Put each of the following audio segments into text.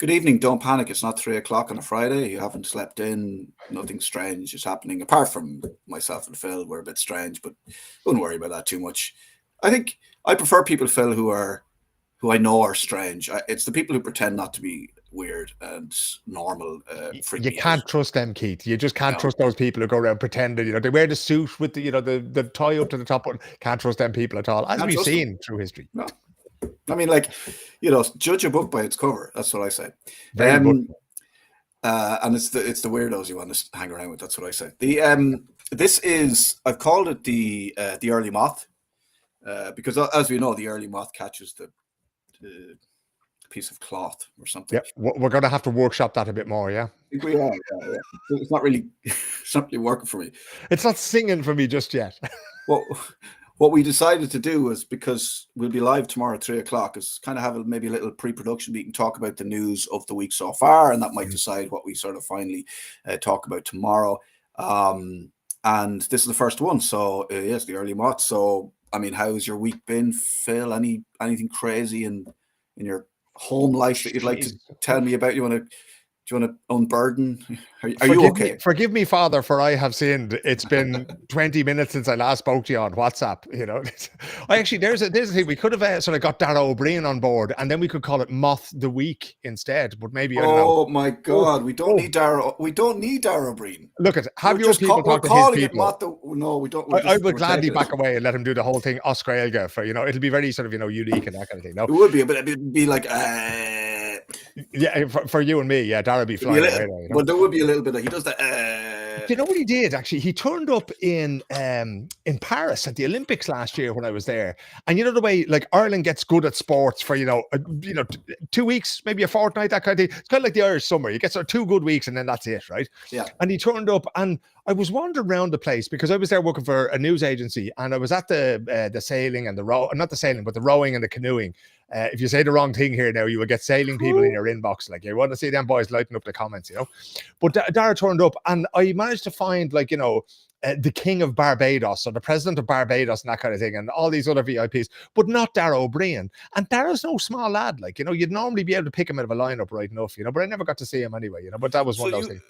Good evening. Don't panic. It's not 3 o'clock on a Friday. You haven't slept in. Nothing strange is happening. Apart from myself and Phil, we're a bit strange, but wouldn't worry about that too much. I think I prefer people, Phil, who I know are strange. It's the people who pretend not to be weird and normal. Freak You me out. can't trust them, Keith. You just can't No, trust those people who go around pretending. They wear the suit with the tie up to the top. Can't trust them people at all, as can't we've trust them. seen through history. No, I mean, judge a book by its cover. That's what I say. Very good. And it's the weirdos you want to hang around with. That's what I say. This is, I've called it the early moth, because as we know, the early moth catches the piece of cloth or something. Yeah, we're going to have to workshop that a bit more. Yeah, I think we are. Yeah. It's not really working for me. it's not singing for me just yet. Well, what we decided to do was, because we'll be live tomorrow at 3 o'clock, is kind of have maybe a little pre-production meeting, talk about the news of the week so far, and that might decide what we sort of finally talk about tomorrow. And this is the first one, so yes, the early moth. So, I mean, how's your week been, Phil? Anything crazy in your home life that you'd like to tell me about? Do you want to unburden? Are you okay? Forgive me, Father, for I have sinned. It's been 20 minutes since I last spoke to you on WhatsApp. There's a thing. We could have sort of got Dara O'Brien on board, and then we could call it Moth the Week instead. But maybe I don't know. Oh my God, we don't need Dara. We don't need Dara O'Brien. Look at have your people talk to his people. No, we don't. I would gladly back away and let him do the whole thing Australia for it'll be very sort of unique and that kind of thing. No, it would be, but it'd be like. Yeah, for you and me, yeah, Dara would be flying away. But there would be a little bit of, he does that. Do you know what he did? Actually, he turned up in Paris at the Olympics last year when I was there. And you know the way like Ireland gets good at sports for 2 weeks, maybe a fortnight, that kind of thing. It's kind of like the Irish summer. You get sort of 2 good weeks and then that's it, right? Yeah. And he turned up, and I was wandering around the place because I was there working for a news agency, and I was at the sailing and not the sailing, but the rowing and the canoeing. If you say the wrong thing here now, you will get sailing people in your inbox. Like, you want to see them boys lighting up the comments, But Dara turned up, and I managed to find, the King of Barbados or the President of Barbados and that kind of thing, and all these other VIPs, but not Dara O'Brien. And Dara's no small lad. You'd normally be able to pick him out of a lineup right enough, but I never got to see him anyway, But that was one of those things.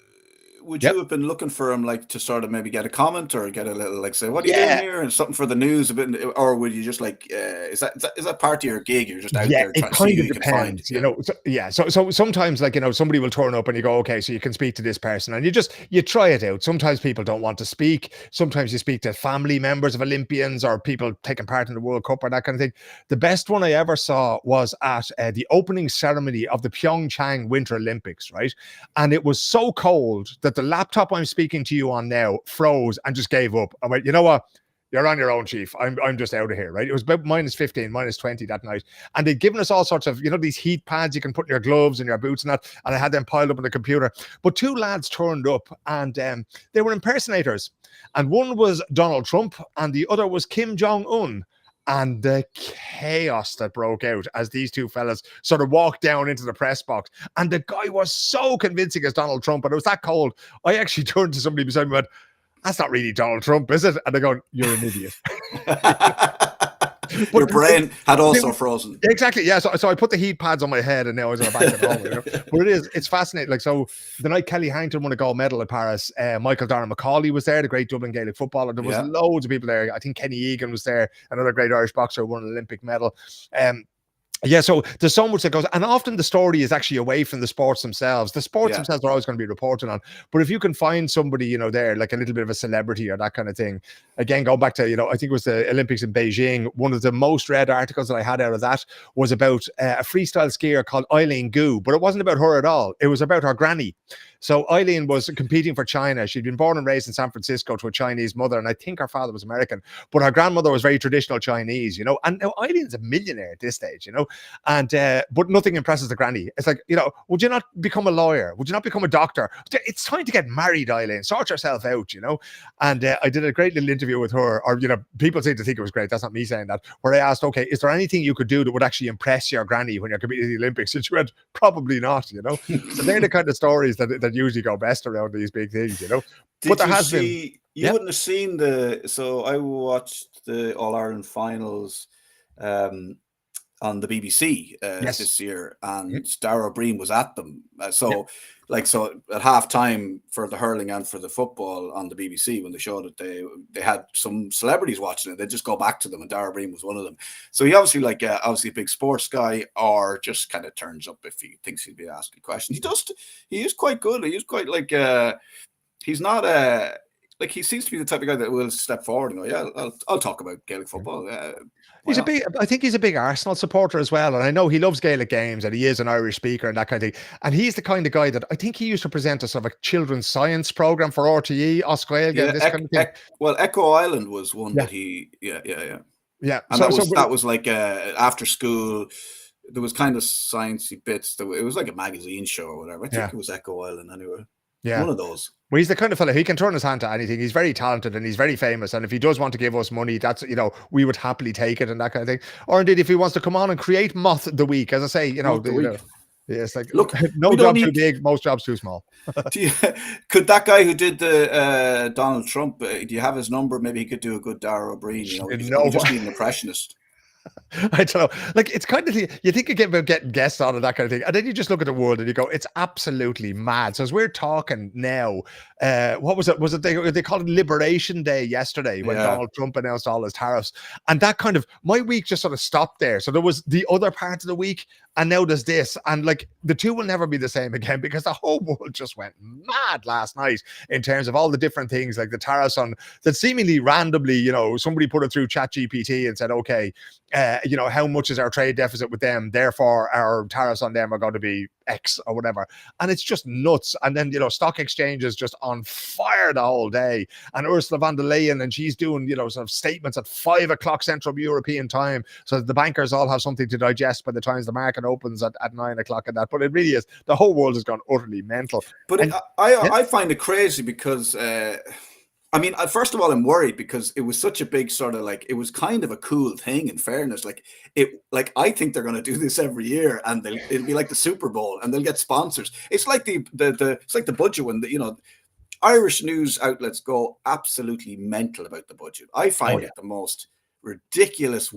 Would you have been looking for him, to sort of maybe get a comment or get a little, say, what are you doing here, and something for the news a bit, or would you just is that part of your gig? You're just out there trying to see who you can find. So sometimes somebody will turn up and you go, okay, so you can speak to this person, and you try it out. Sometimes people don't want to speak. Sometimes you speak to family members of Olympians or people taking part in the World Cup or that kind of thing. The best one I ever saw was at the opening ceremony of the Pyeongchang Winter Olympics, right? And it was so cold that the laptop I'm speaking to you on now froze and just gave up. I went, you know what? You're on your own, Chief. I'm just out of here, right? It was about -15, -20 that night. And they'd given us all sorts of, these heat pads you can put in your gloves and your boots and that. And I had them piled up on the computer. But 2 lads turned up, and they were impersonators. And one was Donald Trump and the other was Kim Jong-un. And the chaos that broke out as these 2 fellas sort of walked down into the press box. And the guy was so convincing as Donald Trump, and it was that cold. I actually turned to somebody beside me and went, that's not really Donald Trump, is it? And they're going, you're an idiot. Your brain had also frozen. Exactly, yeah. So I put the heat pads on my head, and now I was back at home. But it's fascinating. So the night Kelly Harrington won a gold medal at Paris, Michael Darragh Macaulay was there, the great Dublin Gaelic footballer. There was loads of people there. I think Kenny Egan was there, another great Irish boxer who won an Olympic medal. So there's so much that goes, and often the story is actually away from the sports themselves. The sports themselves are always going to be reported on, but if you can find somebody, there, like a little bit of a celebrity or that kind of thing, again, going back to, I think it was the Olympics in Beijing, one of the most read articles that I had out of that was about a freestyle skier called Eileen Gu, but it wasn't about her at all. It was about her granny. So Eileen was competing for China. She'd been born and raised in San Francisco to a Chinese mother, and I think her father was American, but her grandmother was very traditional Chinese, and now Eileen's a millionaire at this stage, and but nothing impresses the granny. It's like, would you not become a lawyer? Would you not become a doctor? It's time to get married, Eileen. Sort yourself out, And I did a great little interview with her, or people seem to think it was great. That's not me saying that. Where I asked, okay, is there anything you could do that would actually impress your granny when you're competing in the Olympics? And she went, probably not. So they're the kind of stories that usually go best around these big things. But there has been. You wouldn't have seen so I watched the All Ireland finals. on the BBC Yes. this year, and Dara O'Brien was at them. So at half time for the hurling and for the football on the BBC, when they showed it, they had some celebrities watching it. They just go back to them, and Dara O'Brien was one of them. So he obviously obviously a big sports guy, or just kind of turns up if he thinks he'll be asking questions. He is quite good. He is quite he's not he seems to be the type of guy that will step forward and go, yeah, I'll talk about Gaelic football. I think he's a big Arsenal supporter as well. And I know he loves Gaelic games, and he is an Irish speaker and that kind of thing. And he's the kind of guy that I think he used to present a sort of a children's science program for RTE, Australia, this kind of thing. Well, Echo Island was one that he, yeah. And that was like after school. There was kind of sciencey bits. It was like a magazine show or whatever. I think it was Echo Island anyway. Yeah. One of those. Well, he's the kind of fellow, he can turn his hand to anything. He's very talented and he's very famous. And if he does want to give us money, that's, we would happily take it and that kind of thing. Or indeed, if he wants to come on and create Moth the Week, as I say, it's like, look, no job too big, most jobs too small. Could that guy who did the Donald Trump, do you have his number? Maybe he could do a good Dara O'Brien. He just be an impressionist. I don't know. Like, it's kind of, you think about getting guests on and that kind of thing, and then you just look at the world and you go, it's absolutely mad. So as we're talking now, what was it? Was it they called it Liberation Day yesterday when Donald Trump announced all his tariffs, and that kind of, my week just sort of stopped there. So there was the other part of the week, and now there's this, and like the two will never be the same again, because the whole world just went mad last night in terms of all the different things, like the tariffs on that seemingly randomly, somebody put it through ChatGPT and said, okay, how much is our trade deficit with them? Therefore, our tariffs on them are going to be X or whatever. And it's just nuts. And then, stock exchanges just on fire the whole day. And Ursula von der Leyen, and she's doing, sort of statements at 5 o'clock Central European time, so that the bankers all have something to digest by the time the market opens at 9 o'clock and that. But it really is, the whole world has gone utterly mental. But I find it crazy because... first of all, I'm worried because it was such a big sort of it was kind of a cool thing, in fairness. I think they're going to do this every year, and it'll be like the Super Bowl, and they'll get sponsors. It's like it's like the budget when Irish news outlets go absolutely mental about the budget. I find it the most ridiculous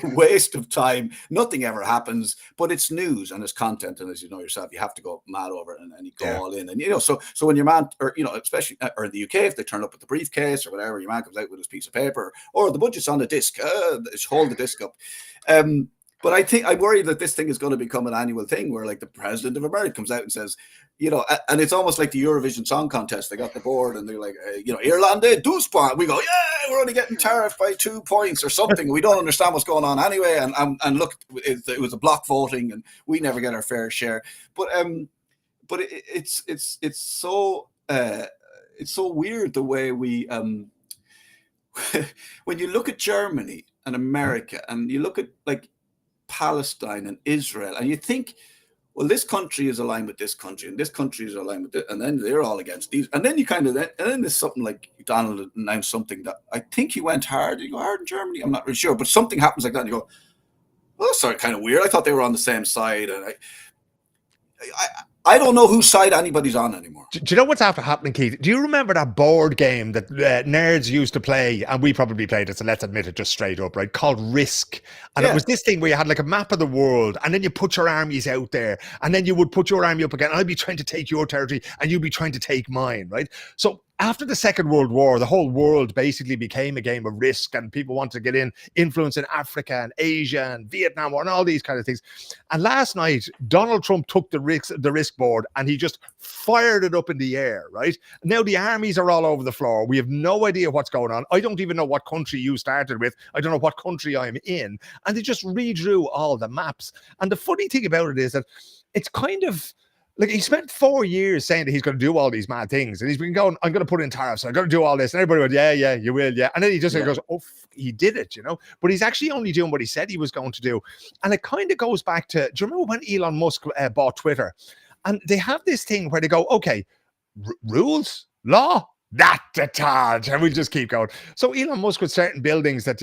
waste of time. Nothing ever happens, but it's news and it's content, and as you know yourself, you have to go mad over it, and you go all in. And so when your man, or especially or in the UK, if they turn up with the briefcase or whatever, your man comes out with his piece of paper, or the budget's on the disc, hold the disc up. But I worry that this thing is going to become an annual thing where the president of America comes out and says, and it's almost like the Eurovision Song Contest. They got the board and they're like, Irlande, 2 points. We go, yeah, we're only getting tariffed by 2 points or something. We don't understand what's going on anyway. And look, it was a block voting, and we never get our fair share. But it's so weird the way we when you look at Germany and America, and you look at Palestine and Israel, and you think, well, this country is aligned with this country, and this country is aligned with it, and then they're all against these, and then and then there's something like Donald announced something that I think he went hard. Did he go hard in Germany? I'm not really sure, but something happens like that, and you go, well, that's sort of kind of weird. I thought they were on the same side, and I don't know whose side anybody's on anymore. Do you know what's after happening, Keith? Do you remember that board game that nerds used to play, and we probably played it, so let's admit it just straight up, right, called Risk? And it was this thing where you had a map of the world, and then you put your armies out there, and then you would put your army up again, and I'd be trying to take your territory, and you'd be trying to take mine, right? So after the Second World War, the whole world basically became a game of Risk, and people wanted to get influence in Africa and Asia and Vietnam and all these kind of things. And last night, Donald Trump took the Risk board and he just fired it up in the air, right? Now the armies are all over the floor. We have no idea what's going on. I don't even know what country you started with. I don't know what country I'm in. And they just redrew all the maps. And the funny thing about it is that it's kind of, he spent 4 years saying that he's going to do all these mad things, and he's been going, I'm going to put in tariffs, I'm going to do all this, and everybody went, yeah, you will, yeah. And then he just goes, oh, he did it, But he's actually only doing what he said he was going to do. And it kind of goes back to, do you remember when Elon Musk bought Twitter? And they have this thing where they go, okay, rules, law, that the charge, and we'll just keep going. So Elon Musk, with certain buildings that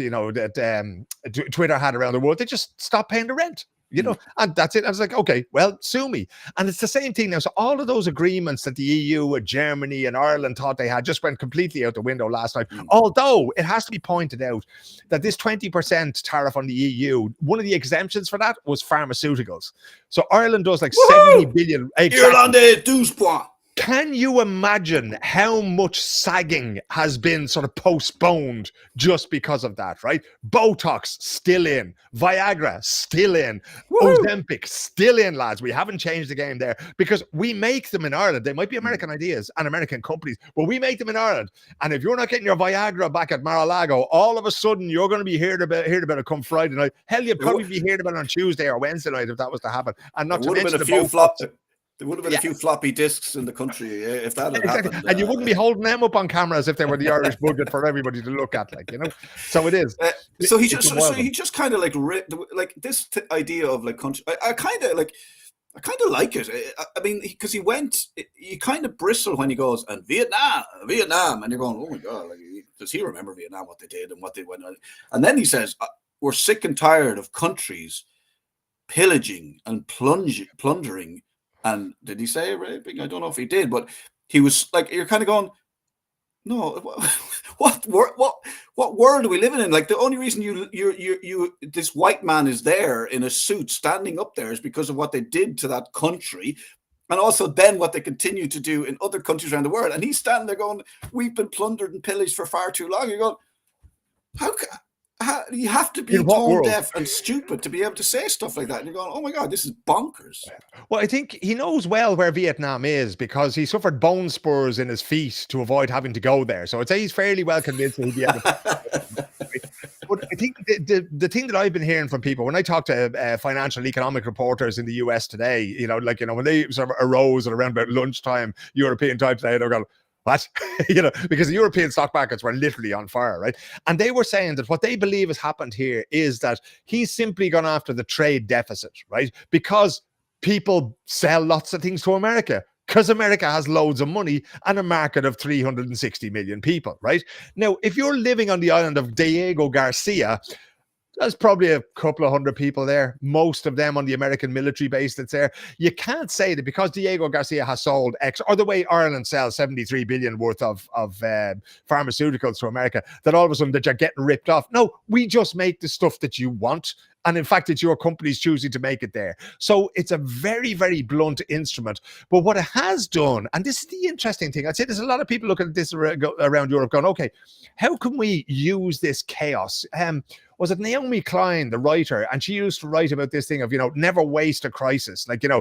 Twitter had around the world, they just stopped paying the rent. You know, and that's it. I was like, okay, well, sue me. And it's the same thing now. So all of those agreements that the EU and Germany and Ireland thought they had just went completely out the window last night. Although it has to be pointed out that this 20% tariff on the EU, one of the exemptions for that was pharmaceuticals. So Ireland does like 70 billion. Irlande 12 points. Can you imagine how much sagging has been sort of postponed just because of that, right? Botox still in, Viagra still in, Ozempic still in, lads. We haven't changed the game there because we make them in Ireland. They might be American ideas and American companies, but we make them in Ireland. And if you're not getting your Viagra back at Mar-a-Lago, all of a sudden you're going to be heard about it come Friday night. Hell, you'd probably be heard about it on Tuesday or Wednesday night if that was to happen. And not to mention the Botox. There would have been a few floppy disks in the country if that had happened. And you wouldn't be holding them up on camera as if they were the Irish budget for everybody to look at, like, you know. So it is. So he just kind of like this idea of like country. I kind of like it. I mean, because you kind of bristle when he goes, and Vietnam, and you're going, oh my God, like, does he remember Vietnam, what they did and what they went on? And then he says, we're sick and tired of countries pillaging and plundering. And did he say raping? I don't know if he did, but he was like, you're kind of going, no, what world are we living in? Like, the only reason you this white man is there in a suit standing up there is because of what they did to that country, and also then what they continue to do in other countries around the world. And he's standing there going, we've been plundered and pillaged for far too long. You're going, how you have to be tone deaf and stupid to be able to say stuff like that. And you're going, oh my God, this is bonkers. Well, I think he knows well where Vietnam is because he suffered bone spurs in his feet to avoid having to go there. So I'd say he's fairly well convinced that he'd be able to. But I think the thing that I've been hearing from people when I talk to financial economic reporters in the US today, you know, like, you know, when they sort of arose at around about lunchtime, European time today, they're going, what? You know, because the European stock markets were literally on fire, right? And they were saying that what they believe has happened here is that he's simply gone after the trade deficit, right? Because people sell lots of things to America, because America has loads of money and a market of 360 million people, right? Now, if you're living on the island of Diego Garcia, there's probably a couple of hundred people there, most of them on the American military base that's there. You can't say that because Diego Garcia has sold X, or the way Ireland sells 73 billion worth of pharmaceuticals to America, that all of a sudden that you're getting ripped off. No, we just make the stuff that you want. And in fact, it's your company's choosing to make it there. So it's a very, very blunt instrument. But what it has done, and this is the interesting thing, I'd say there's a lot of people looking at this around Europe going, okay, how can we use this chaos? Was it Naomi Klein, the writer? And she used to write about this thing of, you know, never waste a crisis. Like, you know,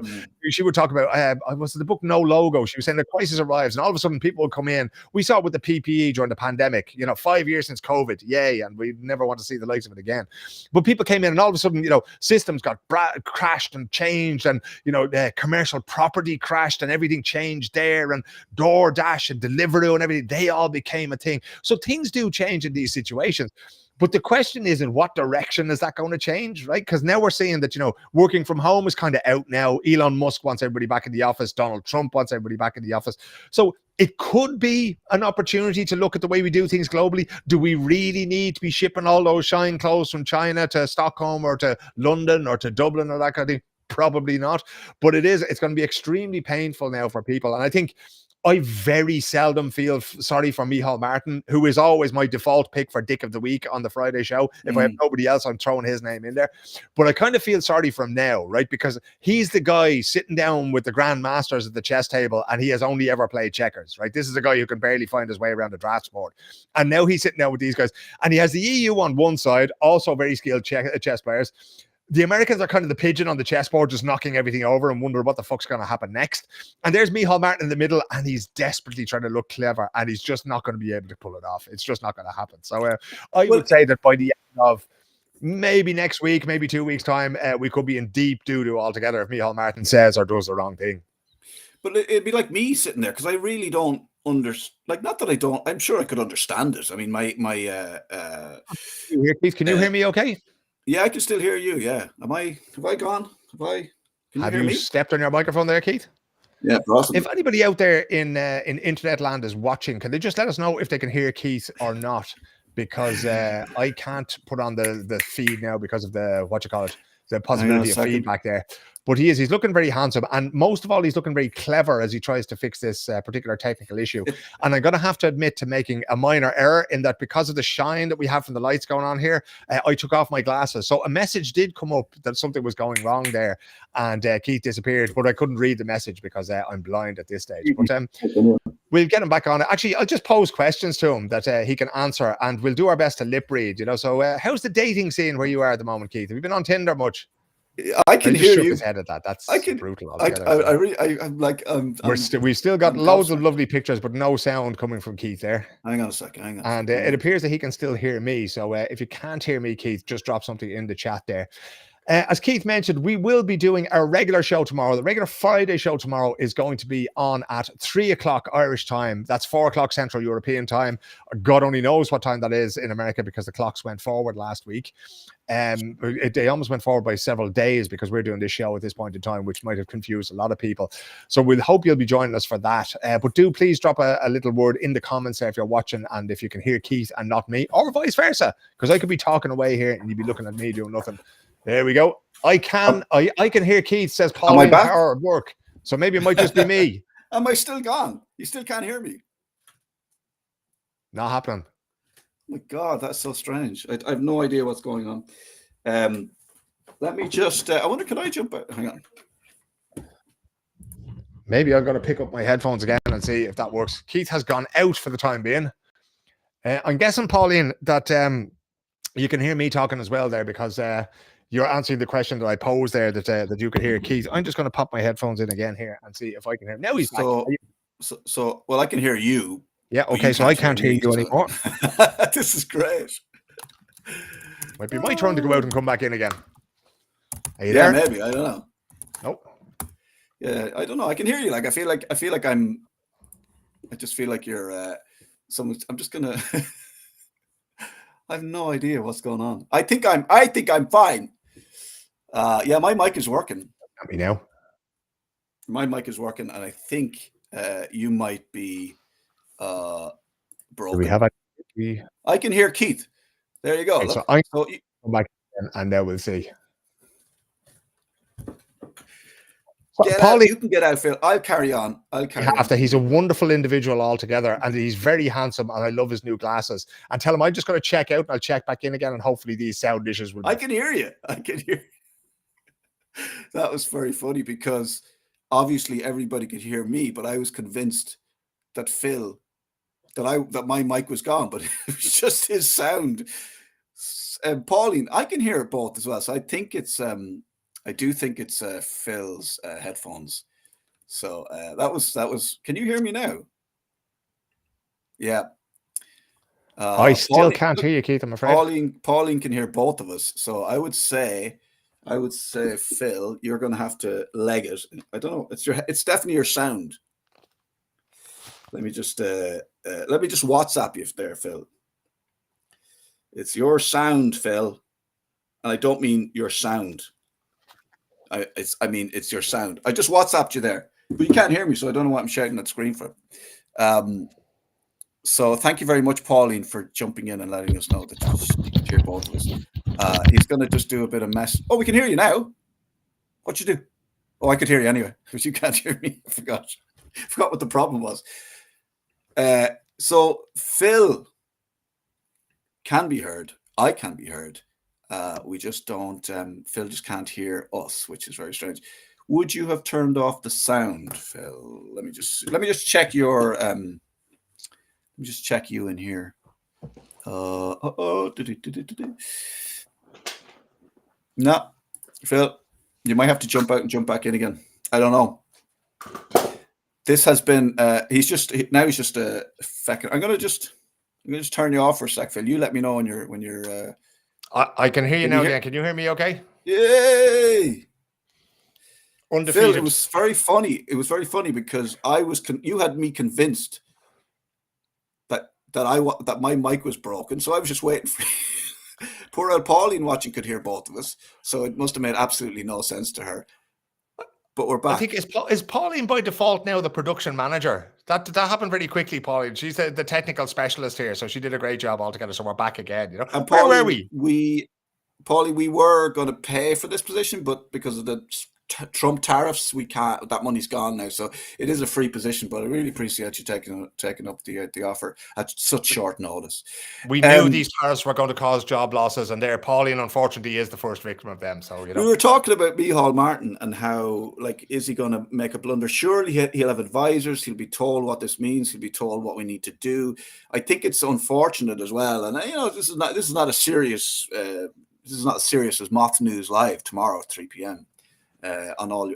she would talk about, was it the book No Logo? She was saying the crisis arrives and all of a sudden people would come in. We saw it with the PPE during the pandemic, you know, 5 years since COVID. Yay. And we never want to see the likes of it again. But people came in and all of a sudden, you know, systems got crashed and changed, and, you know, commercial property crashed and everything changed there, and DoorDash and Deliveroo and everything, they all became a thing. So things do change in these situations. But the question is, in what direction is that going to change, right? Because now we're seeing that, you know, working from home is kind of out now. Elon Musk wants everybody back in the office. Donald Trump wants everybody back in the office. So it could be an opportunity to look at the way we do things globally. Do we really need to be shipping all those shine clothes from China to Stockholm or to London or to Dublin or that kind of thing? Probably not. But it's going to be extremely painful now for people. And I think I very seldom feel sorry for Micheál Martin, who is always my default pick for Dick of the Week on the Friday show. If I have nobody else, I'm throwing his name in there. But I kind of feel sorry for him now, right? Because he's the guy sitting down with the Grand Masters at the chess table, and he has only ever played checkers, right? This is a guy who can barely find his way around a drafts board. And now he's sitting down with these guys, and he has the EU on one side, also very skilled chess players. The Americans are kind of the pigeon on the chessboard, just knocking everything over and wonder what the fuck's going to happen next. And there's Micheál Martin in the middle, and he's desperately trying to look clever, and he's just not going to be able to pull it off. It's just not going to happen. So I would say that by the end of maybe next week, maybe 2 weeks' time, we could be in deep doo-doo altogether if Micheál Martin says or does the wrong thing. But it'd be like me sitting there, because I really don't understand. Like, not that I don't. I'm sure I could understand it. I mean, Keith, can you hear me okay? Yeah, I can still hear you. Yeah. Have I gone? Have you stepped on your microphone there, Keith? Yeah, awesome. If anybody out there in internet land is watching, can they just let us know if they can hear Keith or not? Because I can't put on the feed now because of the, the possibility of feedback there. But he's looking very handsome. And most of all, he's looking very clever as he tries to fix this particular technical issue. And I'm going to have to admit to making a minor error in that because of the shine that we have from the lights going on here, I took off my glasses. So a message did come up that something was going wrong there. And Keith disappeared, but I couldn't read the message because I'm blind at this stage. But we'll get him back on. Actually, I'll just pose questions to him that he can answer, and we'll do our best to lip read, you know. So how's the dating scene where you are at the moment, Keith? Have you been on Tinder much? I can hear you. His head at that. That's brutal. I'm like, we've still got loads of lovely pictures, but no sound coming from Keith there. Hang on a second. And it appears that he can still hear me. So if you can't hear me, Keith, just drop something in the chat there. As Keith mentioned, we will be doing our regular show tomorrow. The regular Friday show tomorrow is going to be on at 3 o'clock Irish time. That's 4 o'clock Central European time. God only knows what time that is in America because the clocks went forward last week. They almost went forward by several days because we're doing this show at this point in time, which might have confused a lot of people. So we'll hope you'll be joining us for that. But do please drop a little word in the comments there if you're watching and if you can hear Keith and not me, or vice versa, because I could be talking away here and you'd be looking at me doing nothing. There we go. I can hear Keith, says Pauline Power at work. So maybe it might just be me. Am I still gone? You still can't hear me? Not happening. Oh my God, that's so strange. I have no idea what's going on. Let me just, I wonder, can I jump out? Hang on. Maybe I've got to pick up my headphones again and see if that works. Keith has gone out for the time being. I'm guessing, Pauline, that you can hear me talking as well there because you're answering the question that I posed there that you could hear Keith. I'm just going to pop my headphones in again here and see if I can hear him. Now he's back. So well, I can hear you. Yeah, okay, so I can't hear you anymore. This is great. Might be my turn to go out and come back in again. Are you there? there? Maybe. I don't know. Nope. Yeah, I don't know. I can hear you. Like I feel like I just feel like you're someone. I'm just gonna I have no idea what's going on. I think I'm fine. Yeah, my mic is working. Let me know. My mic is working, and I think you might be broken. Do we have I can hear Keith. There you go. Okay, so I come back and now we'll see. You can get out, Phil. I'll carry on. He's a wonderful individual altogether, and he's very handsome, and I love his new glasses. And tell him I'm just going to check out, and I'll check back in again, and hopefully these sound issues will. I can hear you. That was very funny because obviously everybody could hear me, but I was convinced that that my mic was gone, but it was just his sound. Pauline, I can hear it both as well. So I think it's I do think it's Phil's headphones. So that was. Can you hear me now? Yeah. I still can't hear you, Keith. I'm afraid. Pauline can hear both of us. So I would say, Phil, you're going to have to leg it. I don't know. It's definitely your sound. Let me just WhatsApp you there, Phil. It's your sound, Phil, and I don't mean your sound. I mean it's your sound. I just WhatsApped you there, but you can't hear me, so I don't know what I'm shouting at the screen for. So thank you very much, Pauline, for jumping in and letting us know that you can hear both of us. He's going to just do a bit of mess. Oh, we can hear you now. What'd you do? Oh, I could hear you anyway, because you can't hear me. I forgot what the problem was. So Phil can be heard. I can be heard. We just don't. Phil just can't hear us, which is very strange. Would you have turned off the sound, Phil? Let me just check your. Let me just check you in here. No, Phil, you might have to jump out and jump back in again. I don't know. This has been. He's just a feck. I'm gonna just turn you off for a sec, Phil. You let me know when you're. I can hear you now. Can you hear me? Okay. Yay! Undefeated. Phil, it was very funny. It was very funny because you had me convinced that my mic was broken, so I was just waiting for. Poor old Pauline watching could hear both of us, so it must have made absolutely no sense to her. But we're back. I think is Pauline by default now the production manager? That happened very quickly, Pauline. She's the technical specialist here, so she did a great job altogether. So we're back again. You know, and Pauline, where were we? Paulie, we were going to pay for this position, but because of the Trump tariffs, we can't. That money's gone now, so it is a free position. But I really appreciate you taking up the offer at such short notice. We knew these tariffs were going to cause job losses, and there, Pauline, unfortunately, is the first victim of them. So, you know, we were talking about Micheál Martin and how, like, is he going to make a blunder? Surely he'll have advisors. He'll be told what this means. He'll be told what we need to do. I think it's unfortunate as well, and you know, this is not as serious as Moth News Live tomorrow at 3 p.m. On all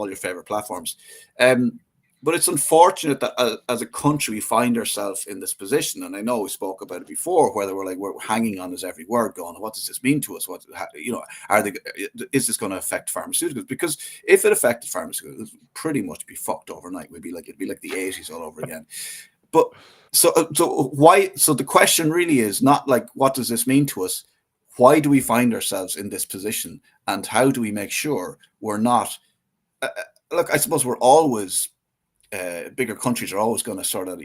your favorite platforms. But it's unfortunate that as a country we find ourselves in this position, and I know we spoke about it before, where we're hanging on his every word, going, "What does this mean to us? Is this going to affect pharmaceuticals?" Because if it affected pharmaceuticals, it'd pretty much be fucked overnight. It'd be like the 80s all over again. But so why? So the question really is not like, what does this mean to us? Why do we find ourselves in this position, and how do we make sure we're not? Look, I suppose we're always. Bigger countries are always going to sort of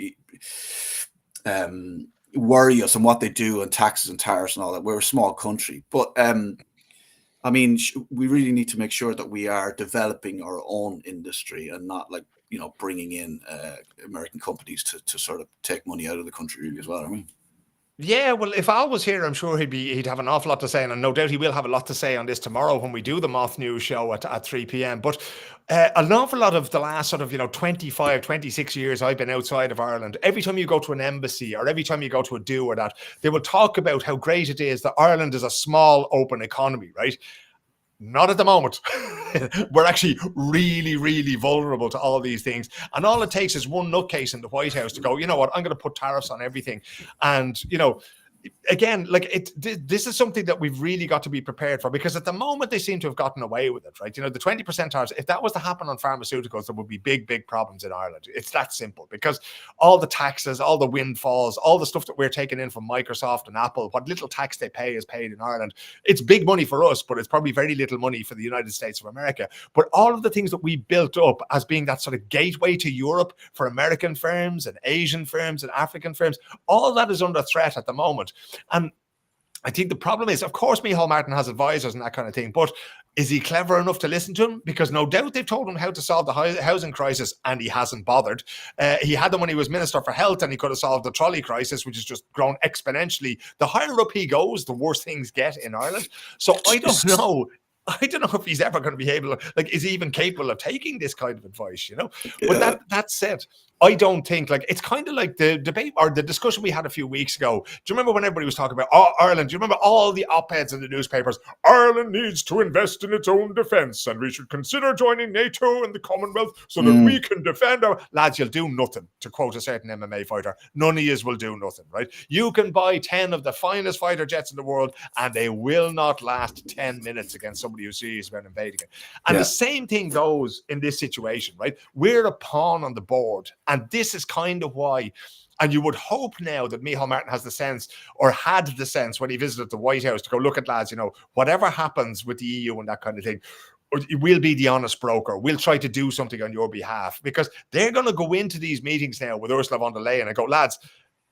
worry us on what they do and taxes and tariffs and all that. We're a small country, but I mean, we really need to make sure that we are developing our own industry and not, like, you know, bringing in American companies to sort of take money out of the country really as well. I mean. Yeah, well, if Al was here, I'm sure he'd have an awful lot to say, and no doubt he will have a lot to say on this tomorrow when we do the Moth News show at 3 p.m. But an awful lot of the last sort of, 25, 26 years I've been outside of Ireland, every time you go to an embassy or every time you go to a do or that, they will talk about how great it is that Ireland is a small, open economy, right? Not at the moment. We're actually really, really vulnerable to all these things. And all it takes is one nutcase in the White House to go, you know what, I'm going to put tariffs on everything. And, again, like this is something that we've really got to be prepared for, because at the moment they seem to have gotten away with it, right? The 20% tariffs, if that was to happen on pharmaceuticals, there would be big, big problems in Ireland. It's that simple, because all the taxes, all the windfalls, all the stuff that we're taking in from Microsoft and Apple, what little tax they pay is paid in Ireland. It's big money for us, but it's probably very little money for the United States of America. But all of the things that we built up as being that sort of gateway to Europe for American firms and Asian firms and African firms, all that is under threat at the moment. And I think the problem is, of course, Micheál Martin has advisors and that kind of thing, but is he clever enough to listen to him? Because no doubt they've told him how to solve the housing crisis, and he hasn't bothered. He had them when he was Minister for Health, and he could have solved the trolley crisis, which has just grown exponentially. The higher up he goes, the worse things get in Ireland. So I don't know. If he's ever going to be able to, like, is he even capable of taking this kind of advice, But that said, I don't think, like, it's kind of like the debate or the discussion we had a few weeks ago. Do you remember when everybody was talking about Ireland? Do you remember all the op-eds in the newspapers? Ireland needs to invest in its own defence, and we should consider joining NATO and the Commonwealth so that we can defend our... Lads, you'll do nothing, to quote a certain MMA fighter. None of yous will do nothing, right? You can buy 10 of the finest fighter jets in the world, and they will not last 10 minutes against somebody who's serious about invading it. And the same thing goes in this situation, right? We're a pawn on the board. And this is kind of why, and you would hope now that Micheál Martin has the sense, or had the sense when he visited the White House, to go, look at, lads, whatever happens with the EU and that kind of thing, we'll be the honest broker. We'll try to do something on your behalf, because they're going to go into these meetings now with Ursula von der Leyen and go, lads,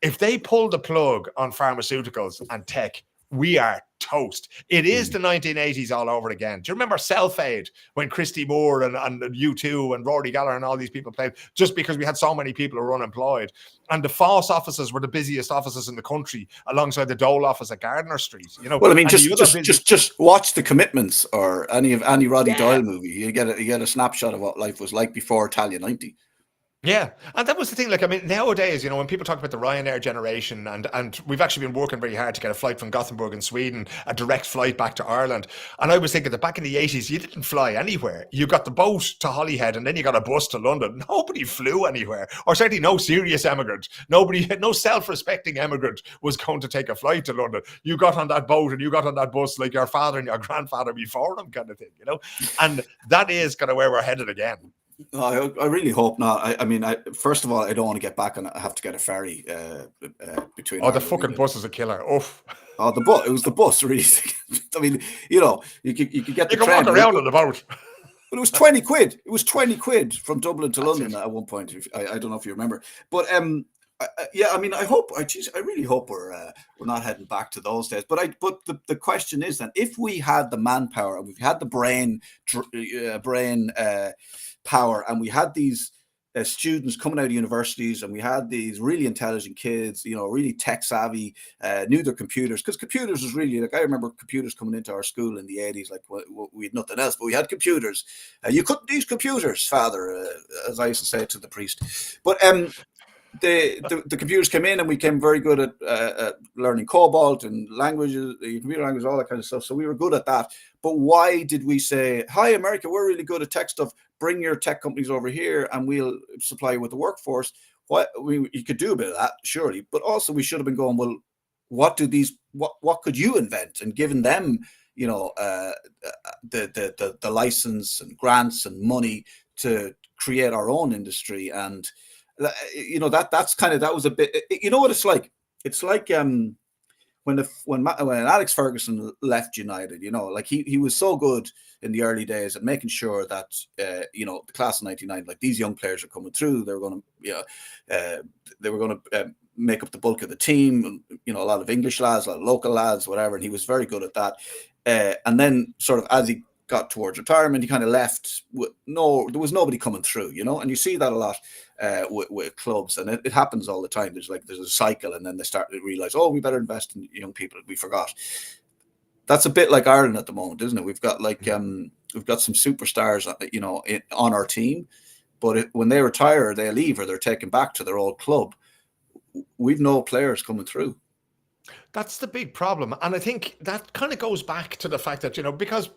if they pull the plug on pharmaceuticals and tech, we are toast. It is the 1980s all over again. Do you remember Self-Aid, when Christy Moore and U2 and Rory Gallagher and all these people played, just because we had so many people who were unemployed? And the FÁS offices were the busiest offices in the country, alongside the Dole office at Gardner Street. Well, I mean, just watch The Commitments or any Roddy Doyle movie. You get a snapshot of what life was like before Italia 90. Yeah, and that was the thing. Like, I mean, nowadays, when people talk about the Ryanair generation, and we've actually been working very hard to get a flight from Gothenburg in Sweden, a direct flight back to Ireland. And I was thinking that back in the 80s, you didn't fly anywhere. You got the boat to Holyhead, and then you got a bus to London. Nobody flew anywhere, or certainly no serious emigrant. No self-respecting emigrant was going to take a flight to London. You got on that boat and you got on that bus like your father and your grandfather before them, kind of thing, And that is kind of where we're headed again. No, I really hope not. I mean, first of all, I don't want to get back on. I have to get a ferry between. Oh, the fucking bus is a killer. Oof. Oh, the bus. It was the bus, really. I mean, you could get the train. You can walk around on the boat. But it was 20 quid. It was 20 quid from Dublin to London at one point. I don't know if you remember. But Yeah, I mean, I hope. I really hope we're not heading back to those days. But the question is then, if we had the manpower and we've had the brain power, and we had these students coming out of universities, and we had these really intelligent kids, really tech savvy, knew their computers, because computers was really, like, I remember computers coming into our school in the 80s, like, we had nothing else, but we had computers. You couldn't use computers, father, as I used to say to the priest. But the computers came in, and we became very good at learning Cobalt and languages, computer language, all that kind of stuff. So we were good at that. But why did we say, hi, America, we're really good at tech stuff. Bring your tech companies over here and we'll supply you with the workforce? You could do a bit of that, surely. But also we should have been going, well, what could you invent? And given them, the license and grants and money to create our own industry. And that was a bit, what it's like. It's like when Alex Ferguson left United, like he was so good in the early days at making sure that the class of '99, like, these young players are coming through, they were going to make up the bulk of the team, a lot of English lads, a lot of local lads, whatever, and he was very good at that. And then sort of as he got towards retirement, he kind of left there was nobody coming through, and you see that a lot with clubs, and it happens all the time. There's a cycle, and then they start to realize, oh, we better invest in young people. We forgot. That's a bit like Ireland at the moment, isn't it? We've got we've got some superstars, on our team, but when they retire, they leave, or they're taken back to their old club. We've no players coming through. That's the big problem. And I think that kind of goes back to the fact that, because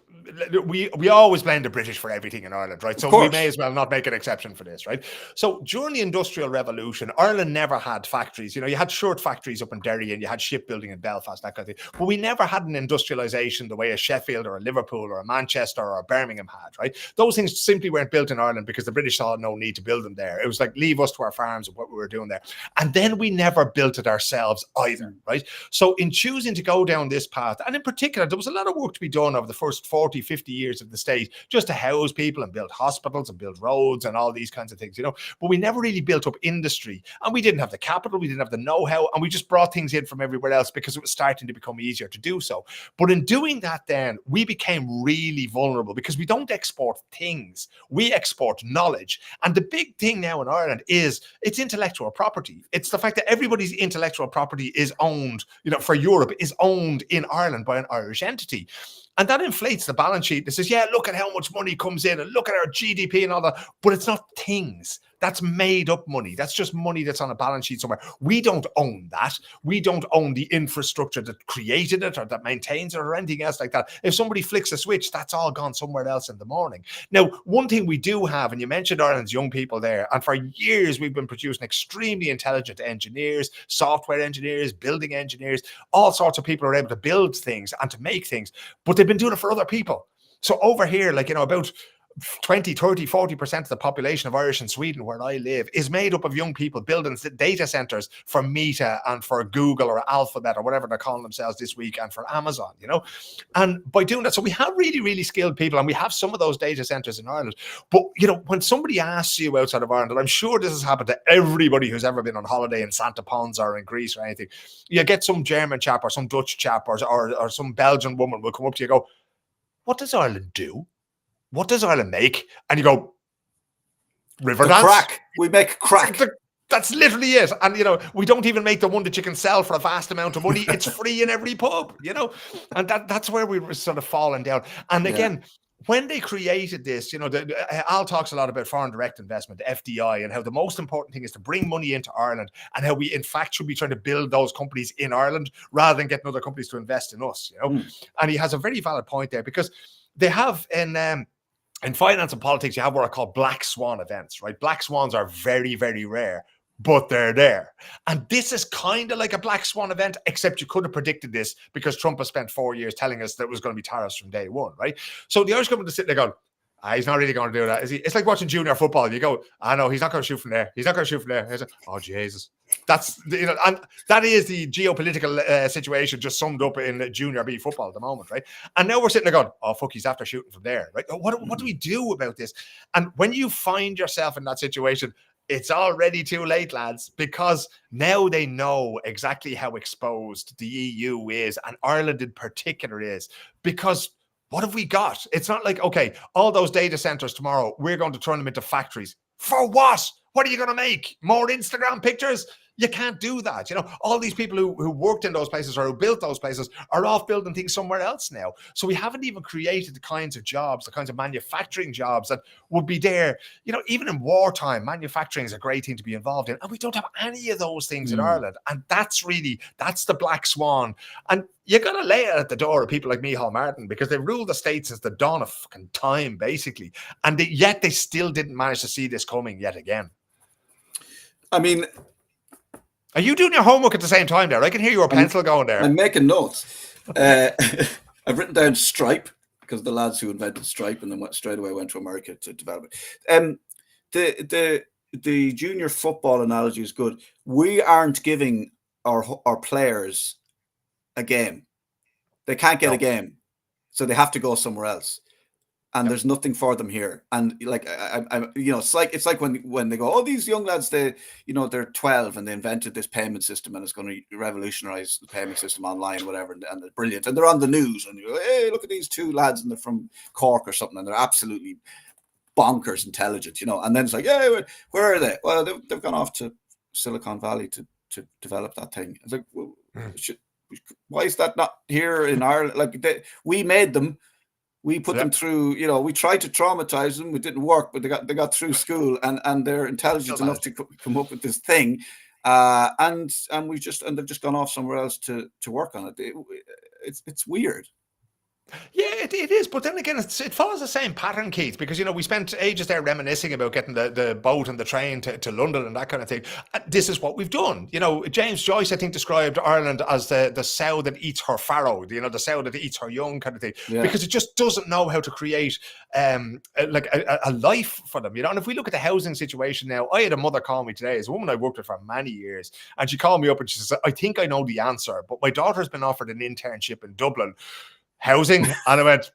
we always blame the British for everything in Ireland, right? So we may as well not make an exception for this, right? So during the Industrial Revolution, Ireland never had factories. You had shirt factories up in Derry, and you had shipbuilding in Belfast, that kind of thing. But we never had an industrialization the way a Sheffield or a Liverpool or a Manchester or a Birmingham had, right? Those things simply weren't built in Ireland because the British saw no need to build them there. It was like, leave us to our farms and what we were doing there. And then we never built it ourselves either, right? So in choosing to go down this path, and in particular, there was a lot of work to be done over the first 40, 50 years of the state just to house people and build hospitals and build roads and all these kinds of things, but we never really built up industry, and we didn't have the capital, we didn't have the know-how, and we just brought things in from everywhere else because it was starting to become easier to do so. But in doing that, then we became really vulnerable because we don't export things, we export knowledge. And the big thing now in Ireland is it's intellectual property. It's the fact that everybody's intellectual property is owned, for Europe, is owned in Ireland by an Irish entity. And that inflates the balance sheet. It says, yeah, look at how much money comes in and look at our GDP and all that. But it's not things. That's made up money. That's just money that's on a balance sheet somewhere. We don't own that. We don't own the infrastructure that created it or that maintains it or anything else like that. If somebody flicks a switch, that's all gone somewhere else in the morning. Now, one thing we do have, and you mentioned Ireland's young people there, and for years we've been producing extremely intelligent engineers, software engineers, building engineers, all sorts of people are able to build things and to make things, but they've been doing it for other people. So over here, about 20, 30, 40% of the population of Irish in Sweden, where I live, is made up of young people building data centers for Meta and for Google or Alphabet or whatever they're calling themselves this week, and for Amazon, And by doing that, so we have really, really skilled people, and we have some of those data centers in Ireland. But, when somebody asks you outside of Ireland, and I'm sure this has happened to everybody who's ever been on holiday in Santa Ponsa or in Greece or anything, you get some German chap or some Dutch chap or some Belgian woman will come up to you and go, what does Ireland do? What does Ireland make? And you go, Riverdance. Crack. We make crack. That's literally it. And, we don't even make the one that you can sell for a vast amount of money. It's free in every pub, and that's where we were sort of falling down. And again, when they created this, Al talks a lot about foreign direct investment, FDI, and how the most important thing is to bring money into Ireland, and how we, in fact, should be trying to build those companies in Ireland rather than getting other companies to invest in us, And he has a very valid point there, because they have in finance and politics, you have what are called black swan events, right? Black swans are very, very rare, but they're there. And this is kind of like a black swan event, except you could have predicted this because Trump has spent 4 years telling us that it was going to be tariffs from day one, right? So the Irish government is sitting there going, he's not really going to do that, is he? It's like watching junior football. You go, no, he's not going to shoot from there. He's not going to shoot from there. Like, oh, Jesus. That's, and that is the geopolitical situation just summed up in junior B football at the moment, right? And now we're sitting there going, oh, fuck, he's after shooting from there, right? What do we do about this? And when you find yourself in that situation, it's already too late, lads, because now they know exactly how exposed the EU is, and Ireland in particular is, because what have we got? It's not like, okay, all those data centers tomorrow, we're going to turn them into factories. For what? What are you going to make? More Instagram pictures? You can't do that. All these people who worked in those places or who built those places are off building things somewhere else now. So we haven't even created the kinds of jobs, the kinds of manufacturing jobs that would be there. Even in wartime, manufacturing is a great thing to be involved in. And we don't have any of those things in Ireland. And that's the black swan. And you got to lay it at the door of people like Micheál Martin, because they ruled the States since the dawn of fucking time, basically. And yet they still didn't manage to see this coming yet again. I mean, are you doing your homework at the same time there? I can hear your pencil going there. I'm making notes. I've written down Stripe, because the lads who invented Stripe and then straight away went to America to develop it. The junior football analogy is good. We aren't giving our players a game. They can't get a game, so they have to go somewhere else. And there's nothing for them here. And like, it's like when they go, oh, these young lads, they're 12 and they invented this payment system and it's going to revolutionize the payment system online, whatever. And they're brilliant. And they're on the news and you go, hey, look at these two lads and they're from Cork or something. And they're absolutely bonkers intelligent, And then it's like, yeah, where are they? Well, they've gone off to Silicon Valley to develop that thing. It's like, well, why is that not here in Ireland? Like we made them. We put them through, we tried to traumatize them. It didn't work, but they got through school and they're intelligent enough to come up with this thing. And they've just gone off somewhere else to work on it. It's weird. Yeah, it is. But then again, it follows the same pattern, Keith, because, we spent ages there reminiscing about getting the boat and the train to London and that kind of thing. This is what we've done. James Joyce, I think, described Ireland as the sow that eats her farrow, the sow that eats her young kind of thing, because it just doesn't know how to create a life for them, And if we look at the housing situation now, I had a mother call me today. It's a woman I worked with for many years, and she called me up and she says, I think I know the answer, but my daughter's been offered an internship in Dublin. Housing, and I went,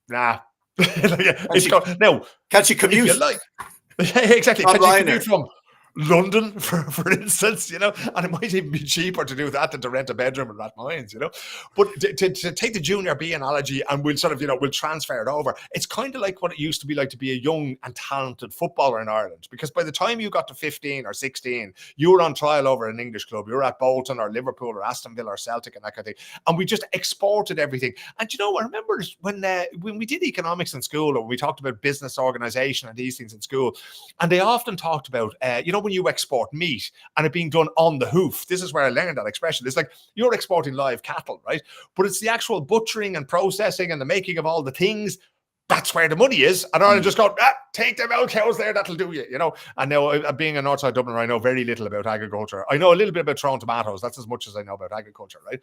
nah. Can she commute? Exactly. Can she commute from London, for instance, and it might even be cheaper to do that than to rent a bedroom in Rathmines, But to take the junior B analogy and we'll sort of, we'll transfer it over. It's kind of like what it used to be a young and talented footballer in Ireland, because by the time you got to 15 or 16, you were on trial over an English club. You were at Bolton or Liverpool or Aston Villa or Celtic and that kind of thing. And we just exported everything. And I remember when we did economics in school, or we talked about business organization and these things in school, and they often talked about, when you export meat and it being done on the hoof. This is where I learned that expression. It's like you're exporting live cattle, right? But it's the actual butchering and processing and the making of all the things. That's where the money is. And I'll just go, take them out cows there, that'll do you, And now, being a Northside Dubliner, I know very little about agriculture. I know a little bit about throwing tomatoes. That's as much as I know about agriculture, right?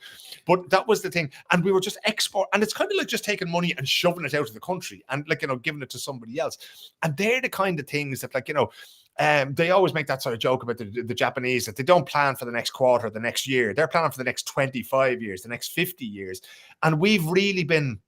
But that was the thing. And we were just and it's kind of like just taking money and shoving it out of the country and giving it to somebody else. And they're the kind of things that they always make that sort of joke about the Japanese, that they don't plan for the next quarter, the next year. They're planning for the next 25 years, the next 50 years. And we've really been,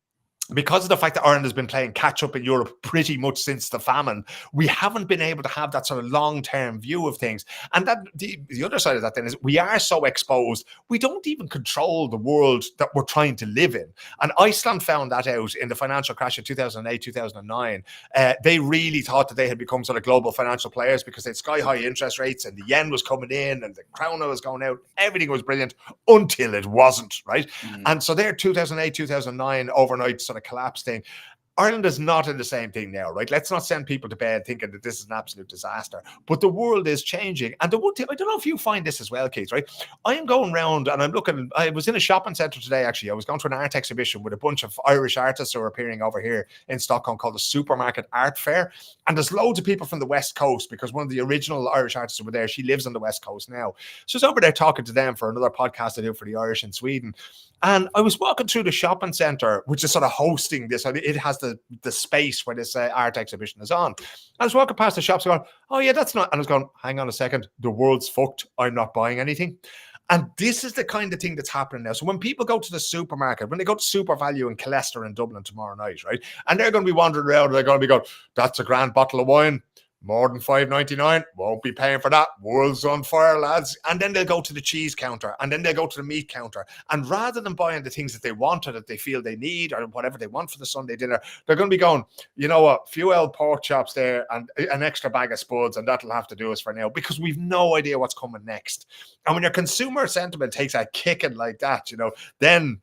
because of the fact that Ireland has been playing catch up in Europe pretty much since the famine, we haven't been able to have that sort of long-term view of things. And that the other side of that then is we are so exposed, we don't even control the world that we're trying to live in. And Iceland found that out in the financial crash of 2008, 2009. They really thought that they had become sort of global financial players because they had sky-high interest rates and the yen was coming in and the krona was going out. Everything was brilliant until it wasn't, right? And so their 2008, 2009 overnight sort of collapse thing. Ireland is not in the same thing now, right? Let's not send people to bed thinking that this is an absolute disaster. But the world is changing. And the one thing, I don't know if you find this as well, Keith, right? I am going around and I'm looking, I was in a shopping centre today, actually. I was going to an art exhibition with a bunch of Irish artists who are appearing over here in Stockholm called the Supermarket Art Fair. And there's loads of people from the West Coast because one of the original Irish artists who were there, she lives on the West Coast now. So I was over there talking to them for another podcast I do for the Irish in Sweden. And I was walking through the shopping centre, which is sort of hosting this. It has the space where this art exhibition is on. I was walking past the shops going, oh yeah, that's not. And I was going, hang on a second. The world's fucked. I'm not buying anything. And this is the kind of thing that's happening now. So when people go to the supermarket, when they go to Super Value in Killester in Dublin tomorrow night, right? And they're going to be wandering around and they're going to be going, that's a grand bottle of wine. More than $5.99, won't be paying for that. World's on fire, lads. And then they'll go to the cheese counter, and then they'll go to the meat counter. And rather than buying the things that they want or that they feel they need or whatever they want for the Sunday dinner, they're going to be going, you know what, few old pork chops there and an extra bag of spuds, and that'll have to do us for now, because we've no idea what's coming next. And when your consumer sentiment takes a kicking like that, then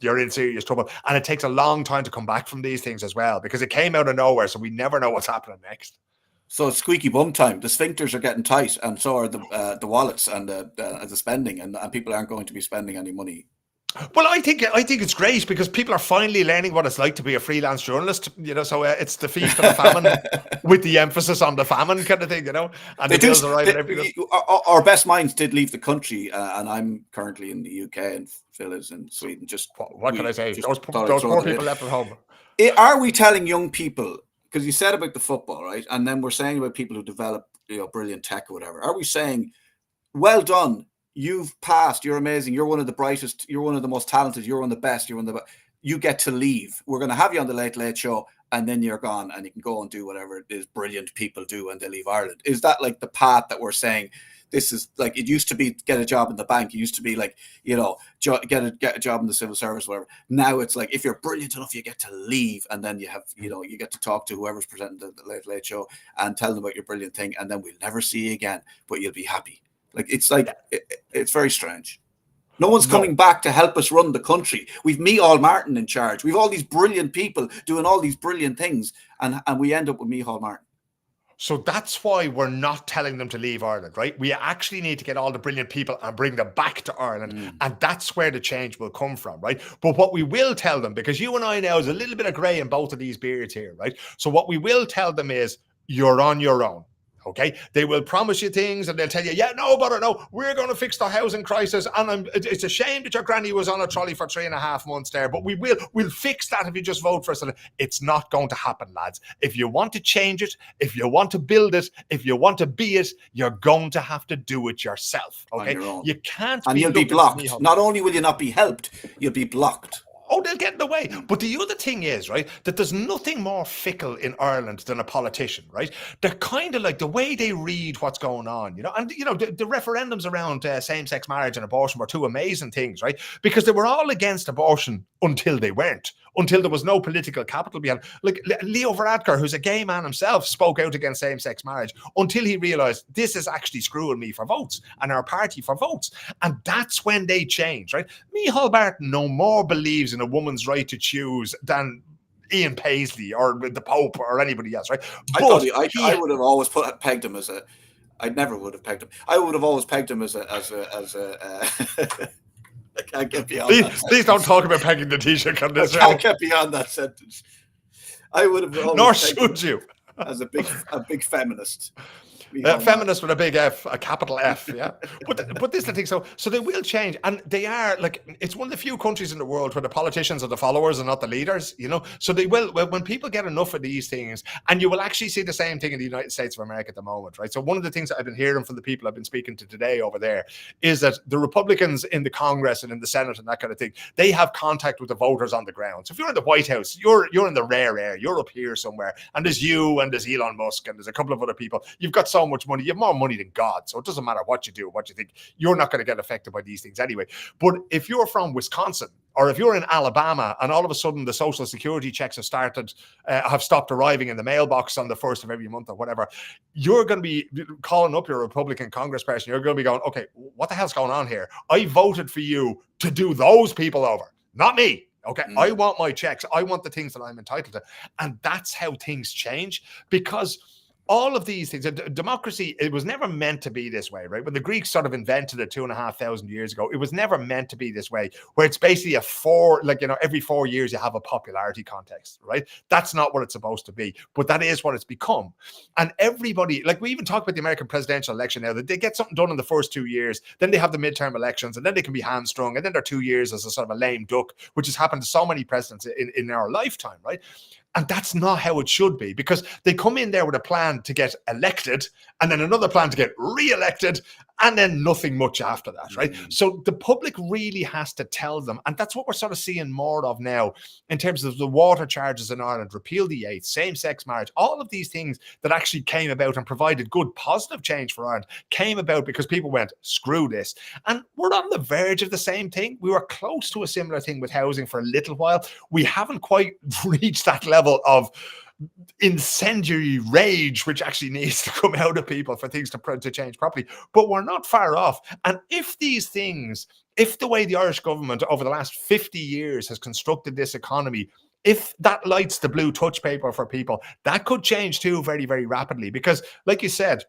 you're in serious trouble. And it takes a long time to come back from these things as well, because it came out of nowhere, so we never know what's happening next. So it's squeaky bum time. The sphincters are getting tight, and so are the wallets and the spending, and people aren't going to be spending any money. Well, I think it's great, because people are finally learning what it's like to be a freelance journalist. So it's the feast of the famine with the emphasis on the famine kind of thing. And the bills arriving every. Our best minds did leave the country, and I'm currently in the UK, and Phil is in Sweden. What can I say? Those poor people left at home. Are we telling young people? Because you said about the football, right? And then we're saying about people who develop, brilliant tech or whatever. Are we saying, well done, you've passed, you're amazing, you're one of the brightest, you're one of the most talented, you're one of the best, you get to leave. We're going to have you on the Late Late Show, and then you're gone, and you can go and do whatever it is brilliant people do when they leave Ireland. Is that like the path that we're saying? This is like, it used to be get a job in the bank. It used to be like, get a job in the civil service, whatever. Now it's like, if you're brilliant enough, you get to leave, and then you have, you get to talk to whoever's presenting the Late Late Show and tell them about your brilliant thing, and then we'll never see you again, but you'll be happy. It's very strange. No one's coming back to help us run the country. We've Micheál Martin in charge. We've all these brilliant people doing all these brilliant things, and we end up with Micheál Martin. So that's why we're not telling them to leave Ireland, right? We actually need to get all the brilliant people and bring them back to Ireland. And that's where the change will come from, right? But what we will tell them, because you and I know is a little bit of grey in both of these beards here, right? So what we will tell them is, you're on your own. Okay, they will promise you things, and they'll tell you, yeah, no, but no, we're going to fix the housing crisis, and it's a shame that your granny was on a trolley for 3.5 months there, but we'll fix that if you just vote for us. It's not going to happen, lads. If you want to change it, if you want to build it, if you want to be it, you're going to have to do it yourself. Okay, you can't, and you'll be blocked. Not only will you not be helped, you'll be blocked. Oh, they'll get in the way. But the other thing is, right, that there's nothing more fickle in Ireland than a politician, right? They're kind of like the way they read what's going on, and, the referendums around same-sex marriage and abortion were two amazing things, right? Because they were all against abortion until they weren't, until there was no political capital behind. Like Leo Varadkar, who's a gay man himself, spoke out against same-sex marriage until he realized this is actually screwing me for votes and our party for votes. And that's when they changed, right? Micheál Martin no more believes in a woman's right to choose than Ian Paisley or the Pope or anybody else, right? I would have always pegged him as a. I never would have pegged him. I would have always pegged him as a. I can't get beyond that. Please don't talk about pegging the Taoiseach on this. I can't get beyond that sentence. I would have always. Nor should you. As a big feminist. Feminist with a big F, a capital F, yeah. But this is the thing. So they will change, and they are like, it's one of the few countries in the world where the politicians are the followers and not the leaders, So they will, when people get enough of these things, and you will actually see the same thing in the United States of America at the moment, right? So one of the things that I've been hearing from the people I've been speaking to today over there is that the Republicans in the Congress and in the Senate and that kind of thing, they have contact with the voters on the ground. So if you're in the White House, you're in the rare air, you're up here somewhere, and there's you and there's Elon Musk and there's a couple of other people. You've got so much money, you have more money than God, so it doesn't matter what you do, what you think, you're not going to get affected by these things anyway. But if you're from Wisconsin, or if you're in Alabama and all of a sudden the social security checks have stopped arriving in the mailbox on the 1st of every month or whatever, you're going to be calling up your Republican congressperson. You're going to be going, okay, what the hell's going on here? I voted for you to do those people over, not me. Okay, I want my checks. I want the things that I'm entitled to. And that's how things change, because all of these things, democracy, it was never meant to be this way, right? When the Greeks sort of invented it 2,500 years ago, it was never meant to be this way, where it's basically every 4 years you have a popularity contest, right? That's not what it's supposed to be, but that is what it's become. And everybody, like we even talk about the American presidential election now, that they get something done in the first 2 years, then they have the midterm elections, and then they can be hamstrung, and then they're 2 years as a sort of a lame duck, which has happened to so many presidents in our lifetime, right? And that's not how it should be, because they come in there with a plan to get elected and then another plan to get re-elected and then nothing much after that, right? So the public really has to tell them. And that's what we're sort of seeing more of now in terms of the water charges in Ireland, repeal the 8th, same-sex marriage, all of these things that actually came about and provided good positive change for Ireland came about because people went, screw this. And we're on the verge of the same thing. We were close to a similar thing with housing for a little while. We haven't quite reached that level of incendiary rage which actually needs to come out of people for things to change properly, but we're not far off. And if these things, if the way the Irish government over the last 50 years has constructed this economy, if that lights the blue touch paper for people, that could change too very, very rapidly. Because like you said,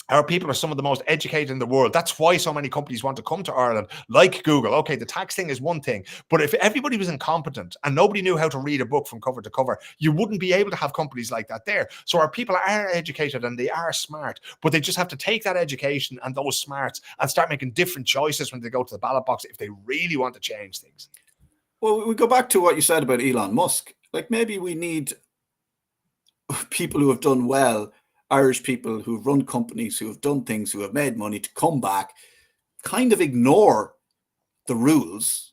our people are some of the most educated in the world. That's why so many companies want to come to Ireland, like Google. Okay, the tax thing is one thing, but if everybody was incompetent and nobody knew how to read a book from cover to cover, you wouldn't be able to have companies like that there. So our people are educated and they are smart, but they just have to take that education and those smarts and start making different choices when they go to the ballot box if they really want to change things. Well, we go back to what you said about Elon Musk. Like, maybe we need people who have done well, Irish people who've run companies, who have done things, who have made money, to come back, kind of ignore the rules,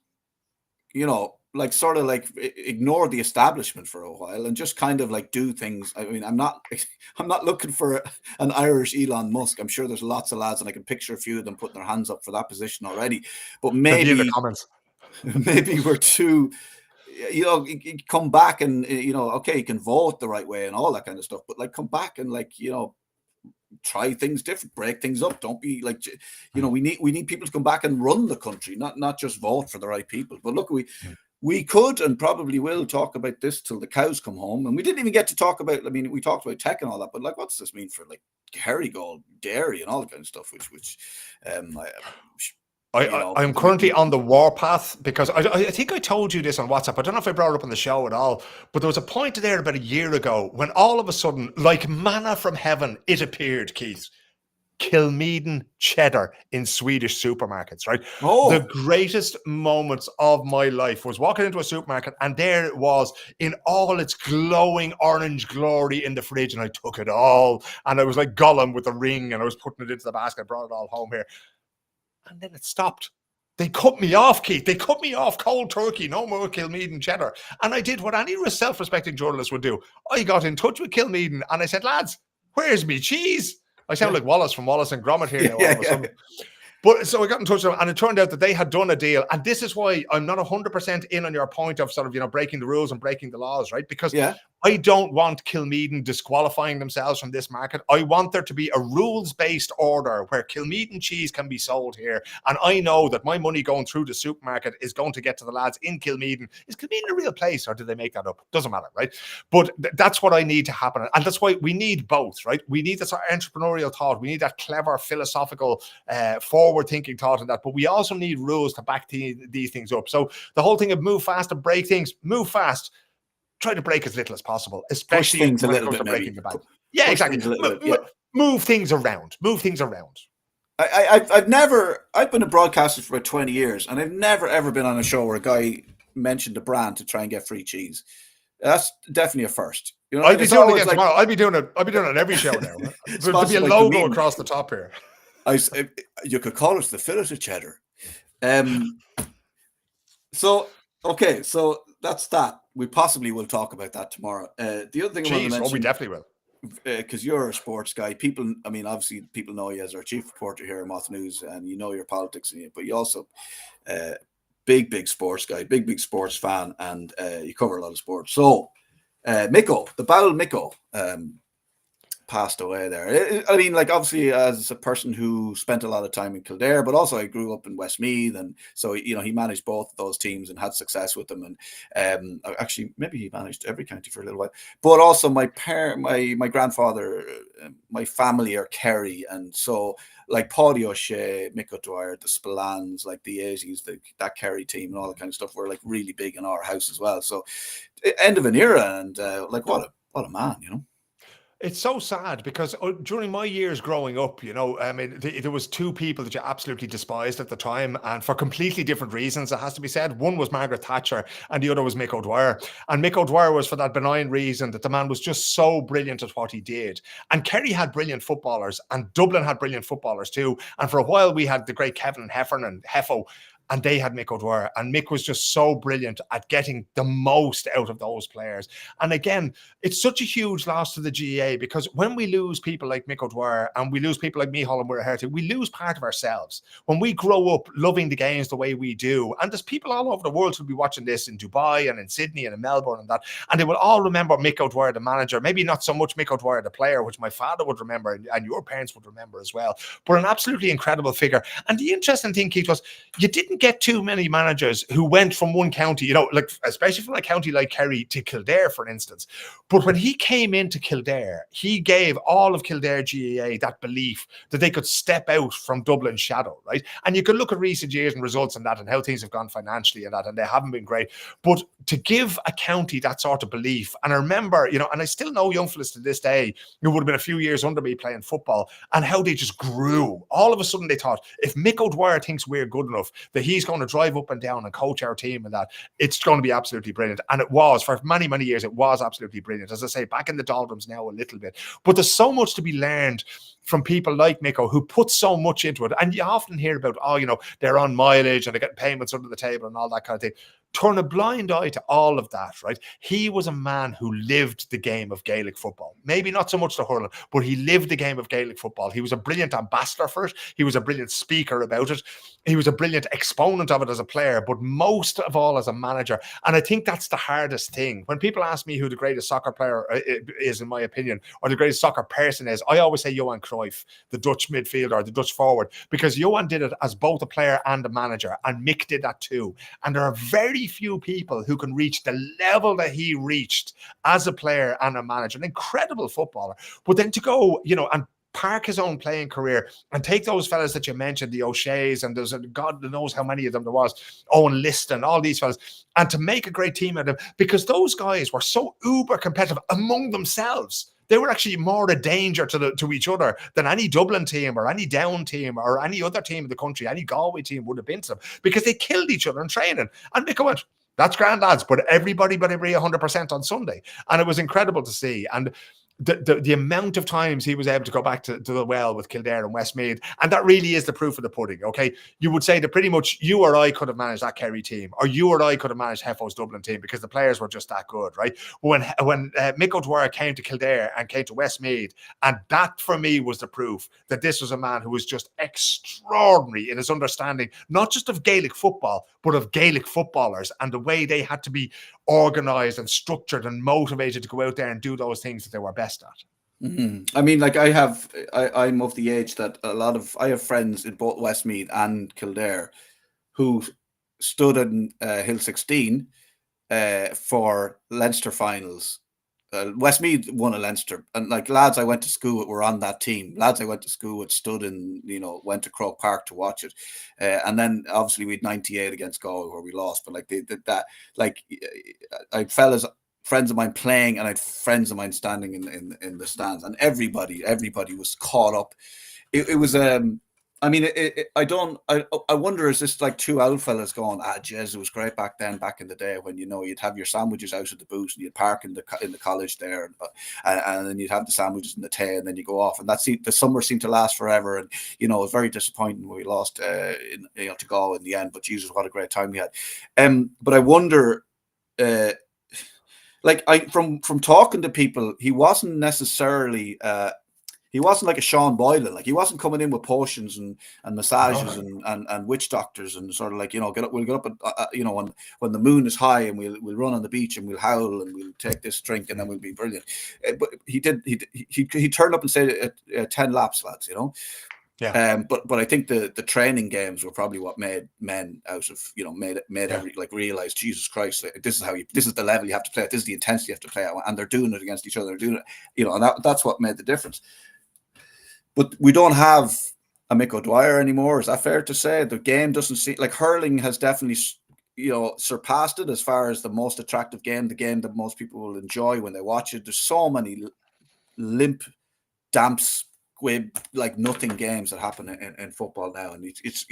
like sort of like ignore the establishment for a while and just kind of like do things. I mean, I'm not looking for an Irish Elon Musk. I'm sure there's lots of lads, and I can picture a few of them putting their hands up for that position already. But maybe in the comments, maybe we're too. Come back and, okay, you can vote the right way and all that kind of stuff, but like come back and like, try things different, break things up. Don't be like, we need people to come back and run the country, not just vote for the right people. But look, we could and probably will talk about this till the cows come home. And we didn't even get to talk about, I mean, we talked about tech and all that, but like, what's this mean for like Kerrygold, dairy and all that kind of stuff, which I'm currently on the warpath because I think I told you this on WhatsApp. I don't know if I brought it up on the show at all, but there was a point there about a year ago when all of a sudden, like manna from heaven, it appeared, Keith. Kilmeaden cheddar in Swedish supermarkets, right? Oh. The greatest moments of my life was walking into a supermarket and there it was in all its glowing orange glory in the fridge, and I took it all and I was like Gollum with the ring and I was putting it into the basket, brought it all home here. And then it stopped. They cut me off, Keith. They cut me off cold turkey. No more Kilmeaden cheddar. And I did what any self-respecting journalist would do. I got in touch with Kilmeaden and I said, lads, where's me cheese? I sound like Wallace from Wallace and Gromit here now. Yeah. But so I got in touch with them and it turned out that they had done a deal. And this is why I'm not 100% in on your point of sort of, breaking the rules and breaking the laws, right? Because I don't want Kilmeaden disqualifying themselves from this market. I want there to be a rules-based order where Kilmeaden cheese can be sold here. And I know that my money going through the supermarket is going to get to the lads in Kilmeaden. Is Kilmeaden a real place or did they make that up? Doesn't matter, right? But that's what I need to happen. And that's why we need both, right? We need that sort of entrepreneurial thought. We need that clever, philosophical, forward-thinking thought in that. But we also need rules to back these things up. So the whole thing of move fast and break things, move fast. Try to break as little as possible, especially things when a it little comes bit, to breaking maybe. the bank. Yeah, exactly. Move things around. Move things around. I've been a broadcaster for about 20 years, and I've never ever been on a show where a guy mentioned a brand to try and get free cheese. That's definitely a first. I'll be doing it again tomorrow. I'll be doing it on every show now. There'll be a logo across the top here. You could call it the filleted cheddar. So that's that. We possibly will talk about that tomorrow. The other thing I want to mention, we definitely will, because you're a sports guy. People, I mean, obviously, people know you as our chief reporter here at Moth News, and you know your politics, but you also big sports guy, big sports fan, and you cover a lot of sports. So, Mikko, the Bal Mikko, passed away there. I mean, like, obviously, as a person who spent a lot of time in Kildare, but also I grew up in Westmeath, and so he managed both of those teams and had success with them. And actually, maybe he managed every county for a little while. But also, my grandfather, my family are Kerry, and so like Paddy O'Shea, Mick O'Dwyer, the Spillans, like the 80s, that Kerry team and all that kind of stuff were like really big in our house as well. So end of an era, and like what a man, It's so sad because during my years growing up, you know, I mean, there was two people that you absolutely despised at the time, and for completely different reasons, it has to be said. One was Margaret Thatcher, and the other was Mick O'Dwyer. And Mick O'Dwyer was for that benign reason that the man was just so brilliant at what he did. And Kerry had brilliant footballers, and Dublin had brilliant footballers too. And for a while, we had the great Kevin Heffern and Heffo, and they had Mick O'Dwyer. And Mick was just so brilliant at getting the most out of those players. And again, it's such a huge loss to the GAA because when we lose people like Mick O'Dwyer and we lose people like Micheál and Muirhearty, we lose part of ourselves. When we grow up loving the games the way we do, and there's people all over the world who'll be watching this in Dubai and in Sydney and in Melbourne and that, and they will all remember Mick O'Dwyer, the manager, maybe not so much Mick O'Dwyer, the player, which my father would remember and your parents would remember as well, but an absolutely incredible figure. And the interesting thing, Keith, was you didn't get too many managers who went from one county, you know, like especially from a county like Kerry to Kildare, for instance. But when he came into Kildare, he gave all of Kildare GAA that belief that they could step out from Dublin's shadow, right? And you can look at recent years and results and that and how things have gone financially and that, and they haven't been great. But to give a county that sort of belief, and I remember, you know, and I still know young fellas to this day who would have been a few years under me playing football, and how they just grew. All of a sudden they thought, if Mick O'Dwyer thinks we're good enough, that he's going to drive up and down and coach our team and that, it's going to be absolutely brilliant. And it was, for many, many years, it was absolutely brilliant. As I say, back in the doldrums now a little bit. But there's so much to be learned from people like Miko who put so much into it. And you often hear about, oh, you know, they're on mileage and they get payments under the table and all that kind of thing. Turn a blind eye to all of that, right? He was a man who lived the game of Gaelic football. Maybe not so much the hurling, but he lived the game of Gaelic football. He was a brilliant ambassador for it. He was a brilliant speaker about it. He was a brilliant exponent of it as a player, but most of all as a manager. And I think that's the hardest thing. When people ask me who the greatest soccer player is, in my opinion, or the greatest soccer person is, I always say Johan Cruyff, the Dutch midfielder, the Dutch forward, because Johan did it as both a player and a manager, and Mick did that too. And there are very few people who can reach the level that he reached as a player and a manager, an incredible footballer. But then to go, you know, and park his own playing career and take those fellas that you mentioned, the O'Sheas, and there's God knows how many of them there was, Owen Liston, all these fellas, and to make a great team out of them, because those guys were so uber competitive among themselves. They were actually more a danger to each other than any Dublin team or any Down team or any other team in the country, any Galway team would have been to them, because they killed each other in training. And Mick went, that's grand, lads, but everybody but every 100% on Sunday. And it was incredible to see. And the amount of times he was able to go back to the well with Kildare and Westmeath, and that really is the proof of the pudding, okay? You would say that pretty much you or I could have managed that Kerry team, or you or I could have managed Heffo's Dublin team, because the players were just that good, right? When Mick O'Dwyer came to Kildare and came to Westmeath, and that for me was the proof that this was a man who was just extraordinary in his understanding, not just of Gaelic football, but of Gaelic footballers and the way they had to be organized and structured and motivated to go out there and do those things that they were best at. Mm-hmm. I mean, like I'm of the age that I have friends in both Westmeath and Kildare who stood in Hill 16 for Leinster finals. Westmeath won a Leinster, and like lads I went to school with were on that team. Lads I went to school with stood in, you know, went to Croke Park to watch it, and then obviously we had 98 against Galway where we lost. But like they did that, like I had friends of mine playing, and I had friends of mine standing in the stands, and everybody was caught up. It was I mean, I wonder, is this like two old fellas going, jez, it was great back then, back in the day when, you know, you'd have your sandwiches out at the booth and you'd park in the college there, and then you'd have the sandwiches in the tea, and then you go off, and the summer seemed to last forever. And, you know, it was very disappointing when we lost to Galway in the end, but Jesus, what a great time we had. But I wonder, like from talking to people, he wasn't necessarily he wasn't like a Sean Boylan. Like, he wasn't coming in with potions and massages and witch doctors and sort of like, you know, we'll get up at, you know, when the moon is high, and we'll run on the beach and we'll howl and we'll take this drink and then we'll be brilliant. But he turned up and said 10 laps, lads, you know. Yeah. But I think the training games were probably what made men out of, you know, made every, like, realize, Jesus Christ, like, this is the level you have to play at, this is the intensity you have to play at, and they're doing it against each other, they're doing it, you know, and that's what made the difference. But we don't have a Mick O'Dwyer anymore. Is that fair to say? The game doesn't seem like hurling has definitely, you know, surpassed it as far as the most attractive game, the game that most people will enjoy when they watch it. There's so many limp, damp, squib, like nothing games that happen in football now, and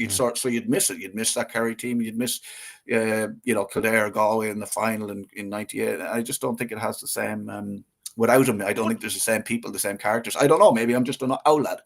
so you'd miss it. You'd miss that Kerry team. You'd miss, Kildare, Galway in the final in '98. I just don't think it has the same. Without him, I don't think there's the same people, the same characters. I don't know. Maybe I'm just an old lad.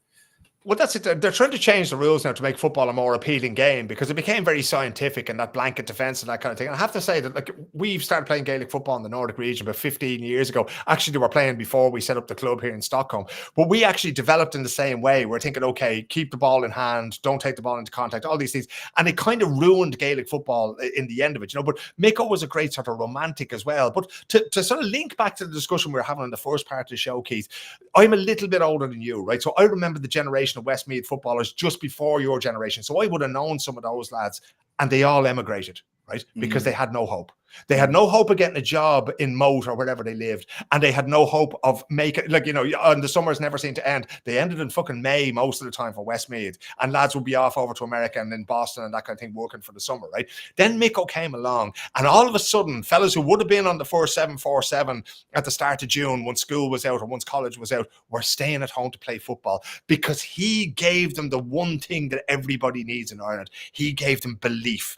Well, that's it. They're trying to change the rules now to make football a more appealing game because it became very scientific and that blanket defense and that kind of thing. And I have to say that, like, we've started playing Gaelic football in the Nordic region about 15 years ago. Actually, they were playing before we set up the club here in Stockholm. But we actually developed in the same way. We're thinking, okay, keep the ball in hand, don't take the ball into contact, all these things. And it kind of ruined Gaelic football in the end of it, But Miko was a great sort of romantic as well. But to sort of link back to the discussion we were having in the first part of the show, Keith, I'm a little bit older than you, right? So I remember the generation of Westmeath footballers just before your generation. So I would have known some of those lads, and they all emigrated, right? Because they had no hope. They had no hope of getting a job in Moat or wherever they lived. And they had no hope of making, and the summers never seemed to end. They ended in fucking May most of the time for Westmeath. And lads would be off over to America and in Boston and that kind of thing, working for the summer, right? Then Miko came along. And all of a sudden, fellas who would have been on the 4747 at the start of June when school was out or once college was out, were staying at home to play football because he gave them the one thing that everybody needs in Ireland. He gave them belief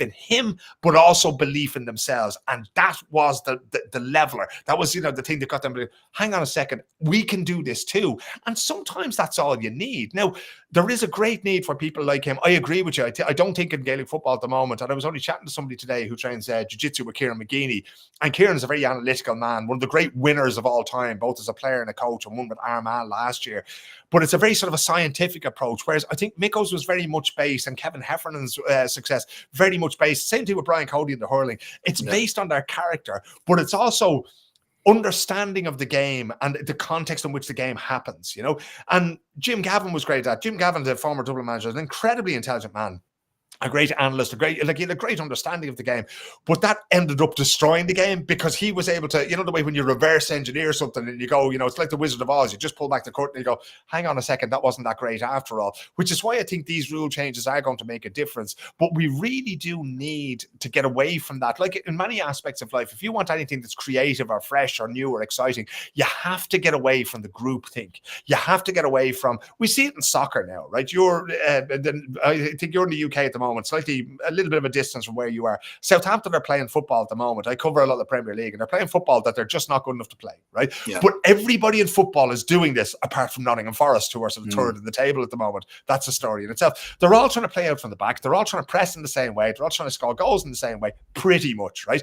in him, but also belief in themselves, and that was the leveler. That was the thing that got them to hang on a second, we can do this too. And sometimes that's all you need. Now, there is a great need for people like him. I agree with you. I don't think in Gaelic football at the moment, and I was only chatting to somebody today who trains jiu-jitsu with Kieran McGeaney, and Kieran's a very analytical man, one of the great winners of all time, both as a player and a coach, and won with Armagh last year. But it's a very sort of a scientific approach, whereas I think Miko's was very much based, and Kevin Heffernan's success very much based. Same thing with Brian Cody in the hurling. It's based on their character, but it's also understanding of the game and the context in which the game happens, And Jim Gavin was great at that. Jim Gavin, the former Dublin manager, is an incredibly intelligent man. A great analyst, he had a great understanding of the game, but that ended up destroying the game because he was able to, the way when you reverse engineer something and you go, it's like the Wizard of Oz, you just pull back the curtain and you go, hang on a second, that wasn't that great after all, which is why I think these rule changes are going to make a difference. But we really do need to get away from that. Like in many aspects of life, if you want anything that's creative or fresh or new or exciting, you have to get away from the group think. You have to get away from, we see it in soccer now, right? I think you're in the UK at the moment, slightly a little bit of a distance from where you are. Southampton are playing football at the moment. I cover a lot of the Premier League, and they're playing football that they're just not good enough to play, right? Yeah. But everybody in football is doing this, apart from Nottingham Forest, who are sort of third in the table at the moment. That's a story in itself. They're all trying to play out from the back. They're all trying to press in the same way. They're all trying to score goals in the same way, pretty much, right?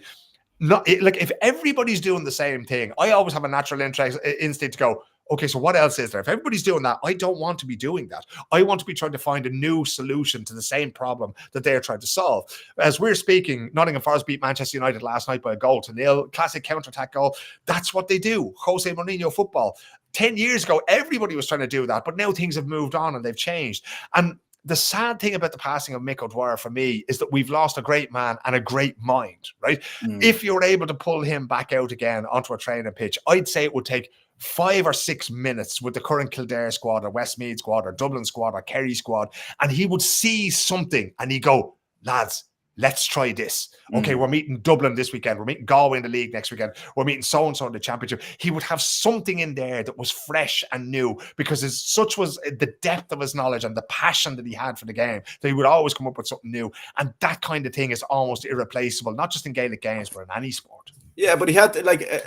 If everybody's doing the same thing, I always have a natural instinct to go, okay, so what else is there? If everybody's doing that, I don't want to be doing that. I want to be trying to find a new solution to the same problem that they're trying to solve. As we're speaking, Nottingham Forest beat Manchester United last night by 1-0. Classic counter-attack goal. That's what they do. Jose Mourinho football. 10 years ago, everybody was trying to do that, but now things have moved on and they've changed. And the sad thing about the passing of Mick O'Dwyer for me is that we've lost a great man and a great mind, right? If you're able to pull him back out again onto a training pitch, I'd say it would take 5 or 6 minutes with the current Kildare squad or Westmeath squad or Dublin squad or Kerry squad, and he would see something and he'd go, lads, let's try this. Okay, we're meeting Dublin this weekend. We're meeting Galway in the league next weekend. We're meeting so-and-so in the championship. He would have something in there that was fresh and new because such was the depth of his knowledge and the passion that he had for the game that he would always come up with something new. And that kind of thing is almost irreplaceable, not just in Gaelic games, but in any sport. Yeah, but he had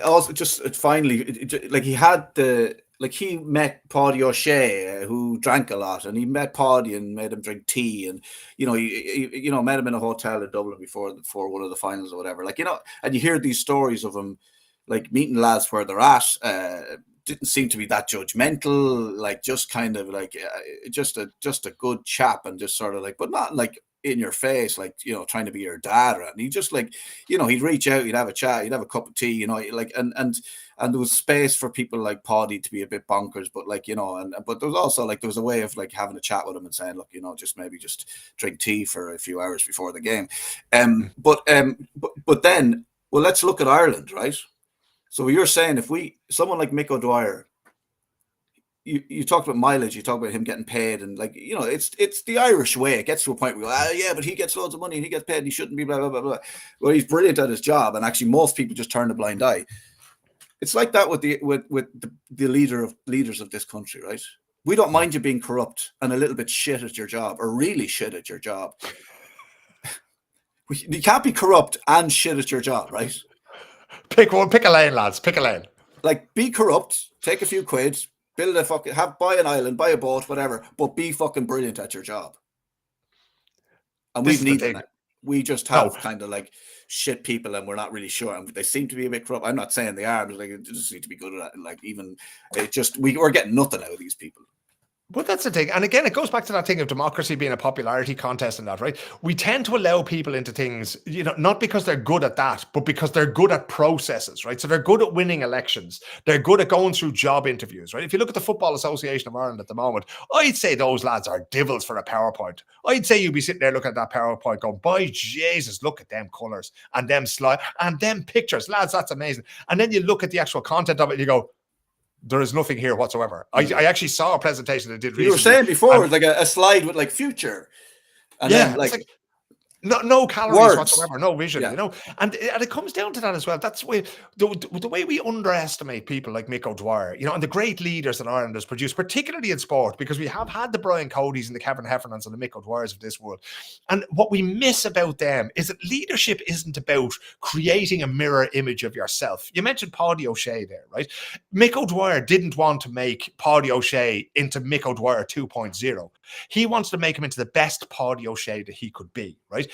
also just finally, he had he met Paddy O'Shea, who drank a lot, and he met Paddy and made him drink tea, and he met him in a hotel in Dublin before one of the finals or whatever. And you hear these stories of him meeting lads where they're at. Didn't seem to be that judgmental, just kind of just a good chap, and just sort of but not in your face, trying to be your dad, and he just he'd reach out, he'd have a chat, he'd have a cup of tea, and there was space for people like Paddy to be a bit bonkers, but but there was also there was a way of having a chat with him and saying, look, just maybe just drink tea for a few hours before the game. But then, well, let's look at Ireland, right? So you're saying someone like Mick O'Dwyer, you talked about mileage, you talk about him getting paid, and it's the Irish way. It gets to a point where we go, yeah, but he gets loads of money and he gets paid and he shouldn't be blah blah blah blah. Well, he's brilliant at his job, and actually most people just turn a blind eye. It's like that with the leaders of this country, right? We don't mind you being corrupt and a little bit shit at your job, or really shit at your job. You can't be corrupt and shit at your job, right? Pick a lane, lads. Pick a lane. Like, be corrupt, take a few quid, build a fucking, buy an island, buy a boat, whatever, but be fucking brilliant at your job. And we've neither. We just have kind of like shit people, and we're not really sure. And they seem to be a bit corrupt. I'm not saying they are, but like, they just need to be good at it. Like, even it just we're getting nothing out of these people. But that's the thing. And again, it goes back to that thing of democracy being a popularity contest and that, right? We tend to allow people into things, not because they're good at that, but because they're good at processes, right? So they're good at winning elections. They're good at going through job interviews, right? If you look at the Football Association of Ireland at the moment, I'd say those lads are devils for a PowerPoint. I'd say you'd be sitting there looking at that PowerPoint going, by Jesus, look at them colours and them slides and them pictures. Lads, that's amazing. And then you look at the actual content of it and you go, there is nothing here whatsoever. I actually saw a presentation that did recently. You were saying before, like a slide with like future. And then like no calories words whatsoever, no vision, and it comes down to that as well. That's the way we underestimate people like Mick O'Dwyer, and the great leaders that Ireland has produced, particularly in sport, because we have had the Brian Codys and the Kevin Heffernans and the Mick O'Dwyers of this world. And what we miss about them is that leadership isn't about creating a mirror image of yourself. You mentioned Paddy O'Shea there, right? Mick O'Dwyer didn't want to make Paddy O'Shea into Mick O'Dwyer 2.0. He wants to make him into the best Paddy O'Shea that he could be, right?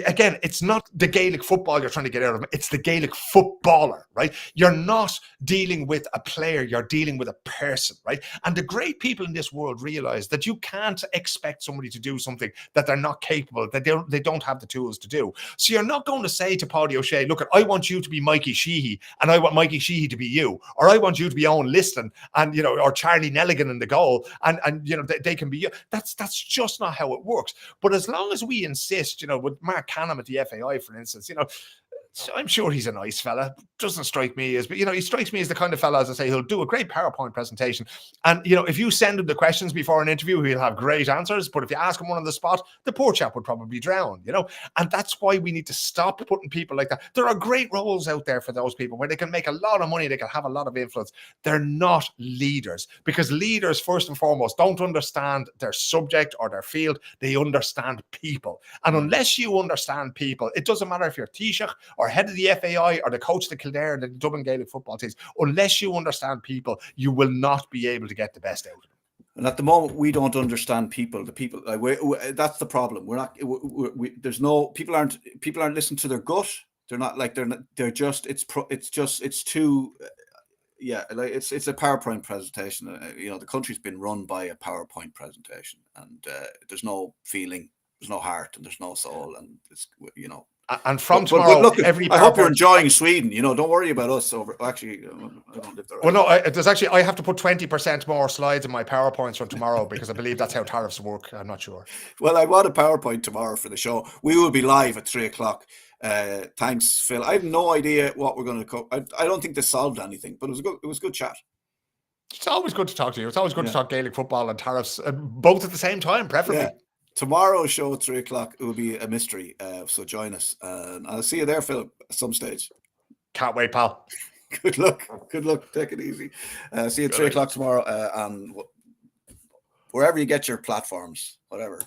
Again, it's not the Gaelic football you're trying to get out of him. It's the Gaelic footballer, right? You're not dealing with a player. You're dealing with a person, right? And the great people in this world realize that you can't expect somebody to do something that they're not capable, that they don't have the tools to do. So you're not going to say to Paddy O'Shea, look, I want you to be Mikey Sheehy and I want Mikey Sheehy to be you, or I want you to be Owen Liston and, or Charlie Nelligan in the goal and they can be you. That's just not how it works. But as long as we insist, with Mark Canham at the FAI, for instance, I'm sure he's a nice fella. Doesn't strike me as, but he strikes me as the kind of fella, as I say, he'll do a great PowerPoint presentation. And if you send him the questions before an interview, he'll have great answers. But if you ask him one on the spot, the poor chap would probably drown, And that's why we need to stop putting people like that. There are great roles out there for those people where they can make a lot of money, they can have a lot of influence. They're not leaders, because leaders, first and foremost, don't understand their subject or their field. They understand people. And unless you understand people, it doesn't matter if you're Taoiseach or head of the FAI or the coach of the Kildare and the Dublin Gaelic football teams, unless you understand people, you will not be able to get the best out of them. And at the moment, we don't understand people. The people, that's the problem. We're not. There's no people aren't listening to their gut. They're not like they're just. It's too. It's a PowerPoint presentation. The country's been run by a PowerPoint presentation, and there's no feeling, there's no heart, and there's no soul, and it's And from tomorrow, look, I hope you're enjoying Sweden. Don't worry about us. Actually, I don't live there. Well, no, I have to put 20% more slides in my PowerPoints from tomorrow because I believe that's how tariffs work. I'm not sure. Well, I want a PowerPoint tomorrow for the show. We will be live at 3:00. Thanks, Phil. I have no idea what we're going to cover. I don't think this solved anything, but it was good chat. It's always good to talk to you. It's always good to talk Gaelic football and tariffs, both at the same time, preferably. Yeah. Tomorrow's show at 3:00, it will be a mystery. So join us. And I'll see you there, Philip, at some stage. Can't wait, pal. Good luck. Take it easy. See you at 3:00 tomorrow. And wherever you get your platforms, whatever.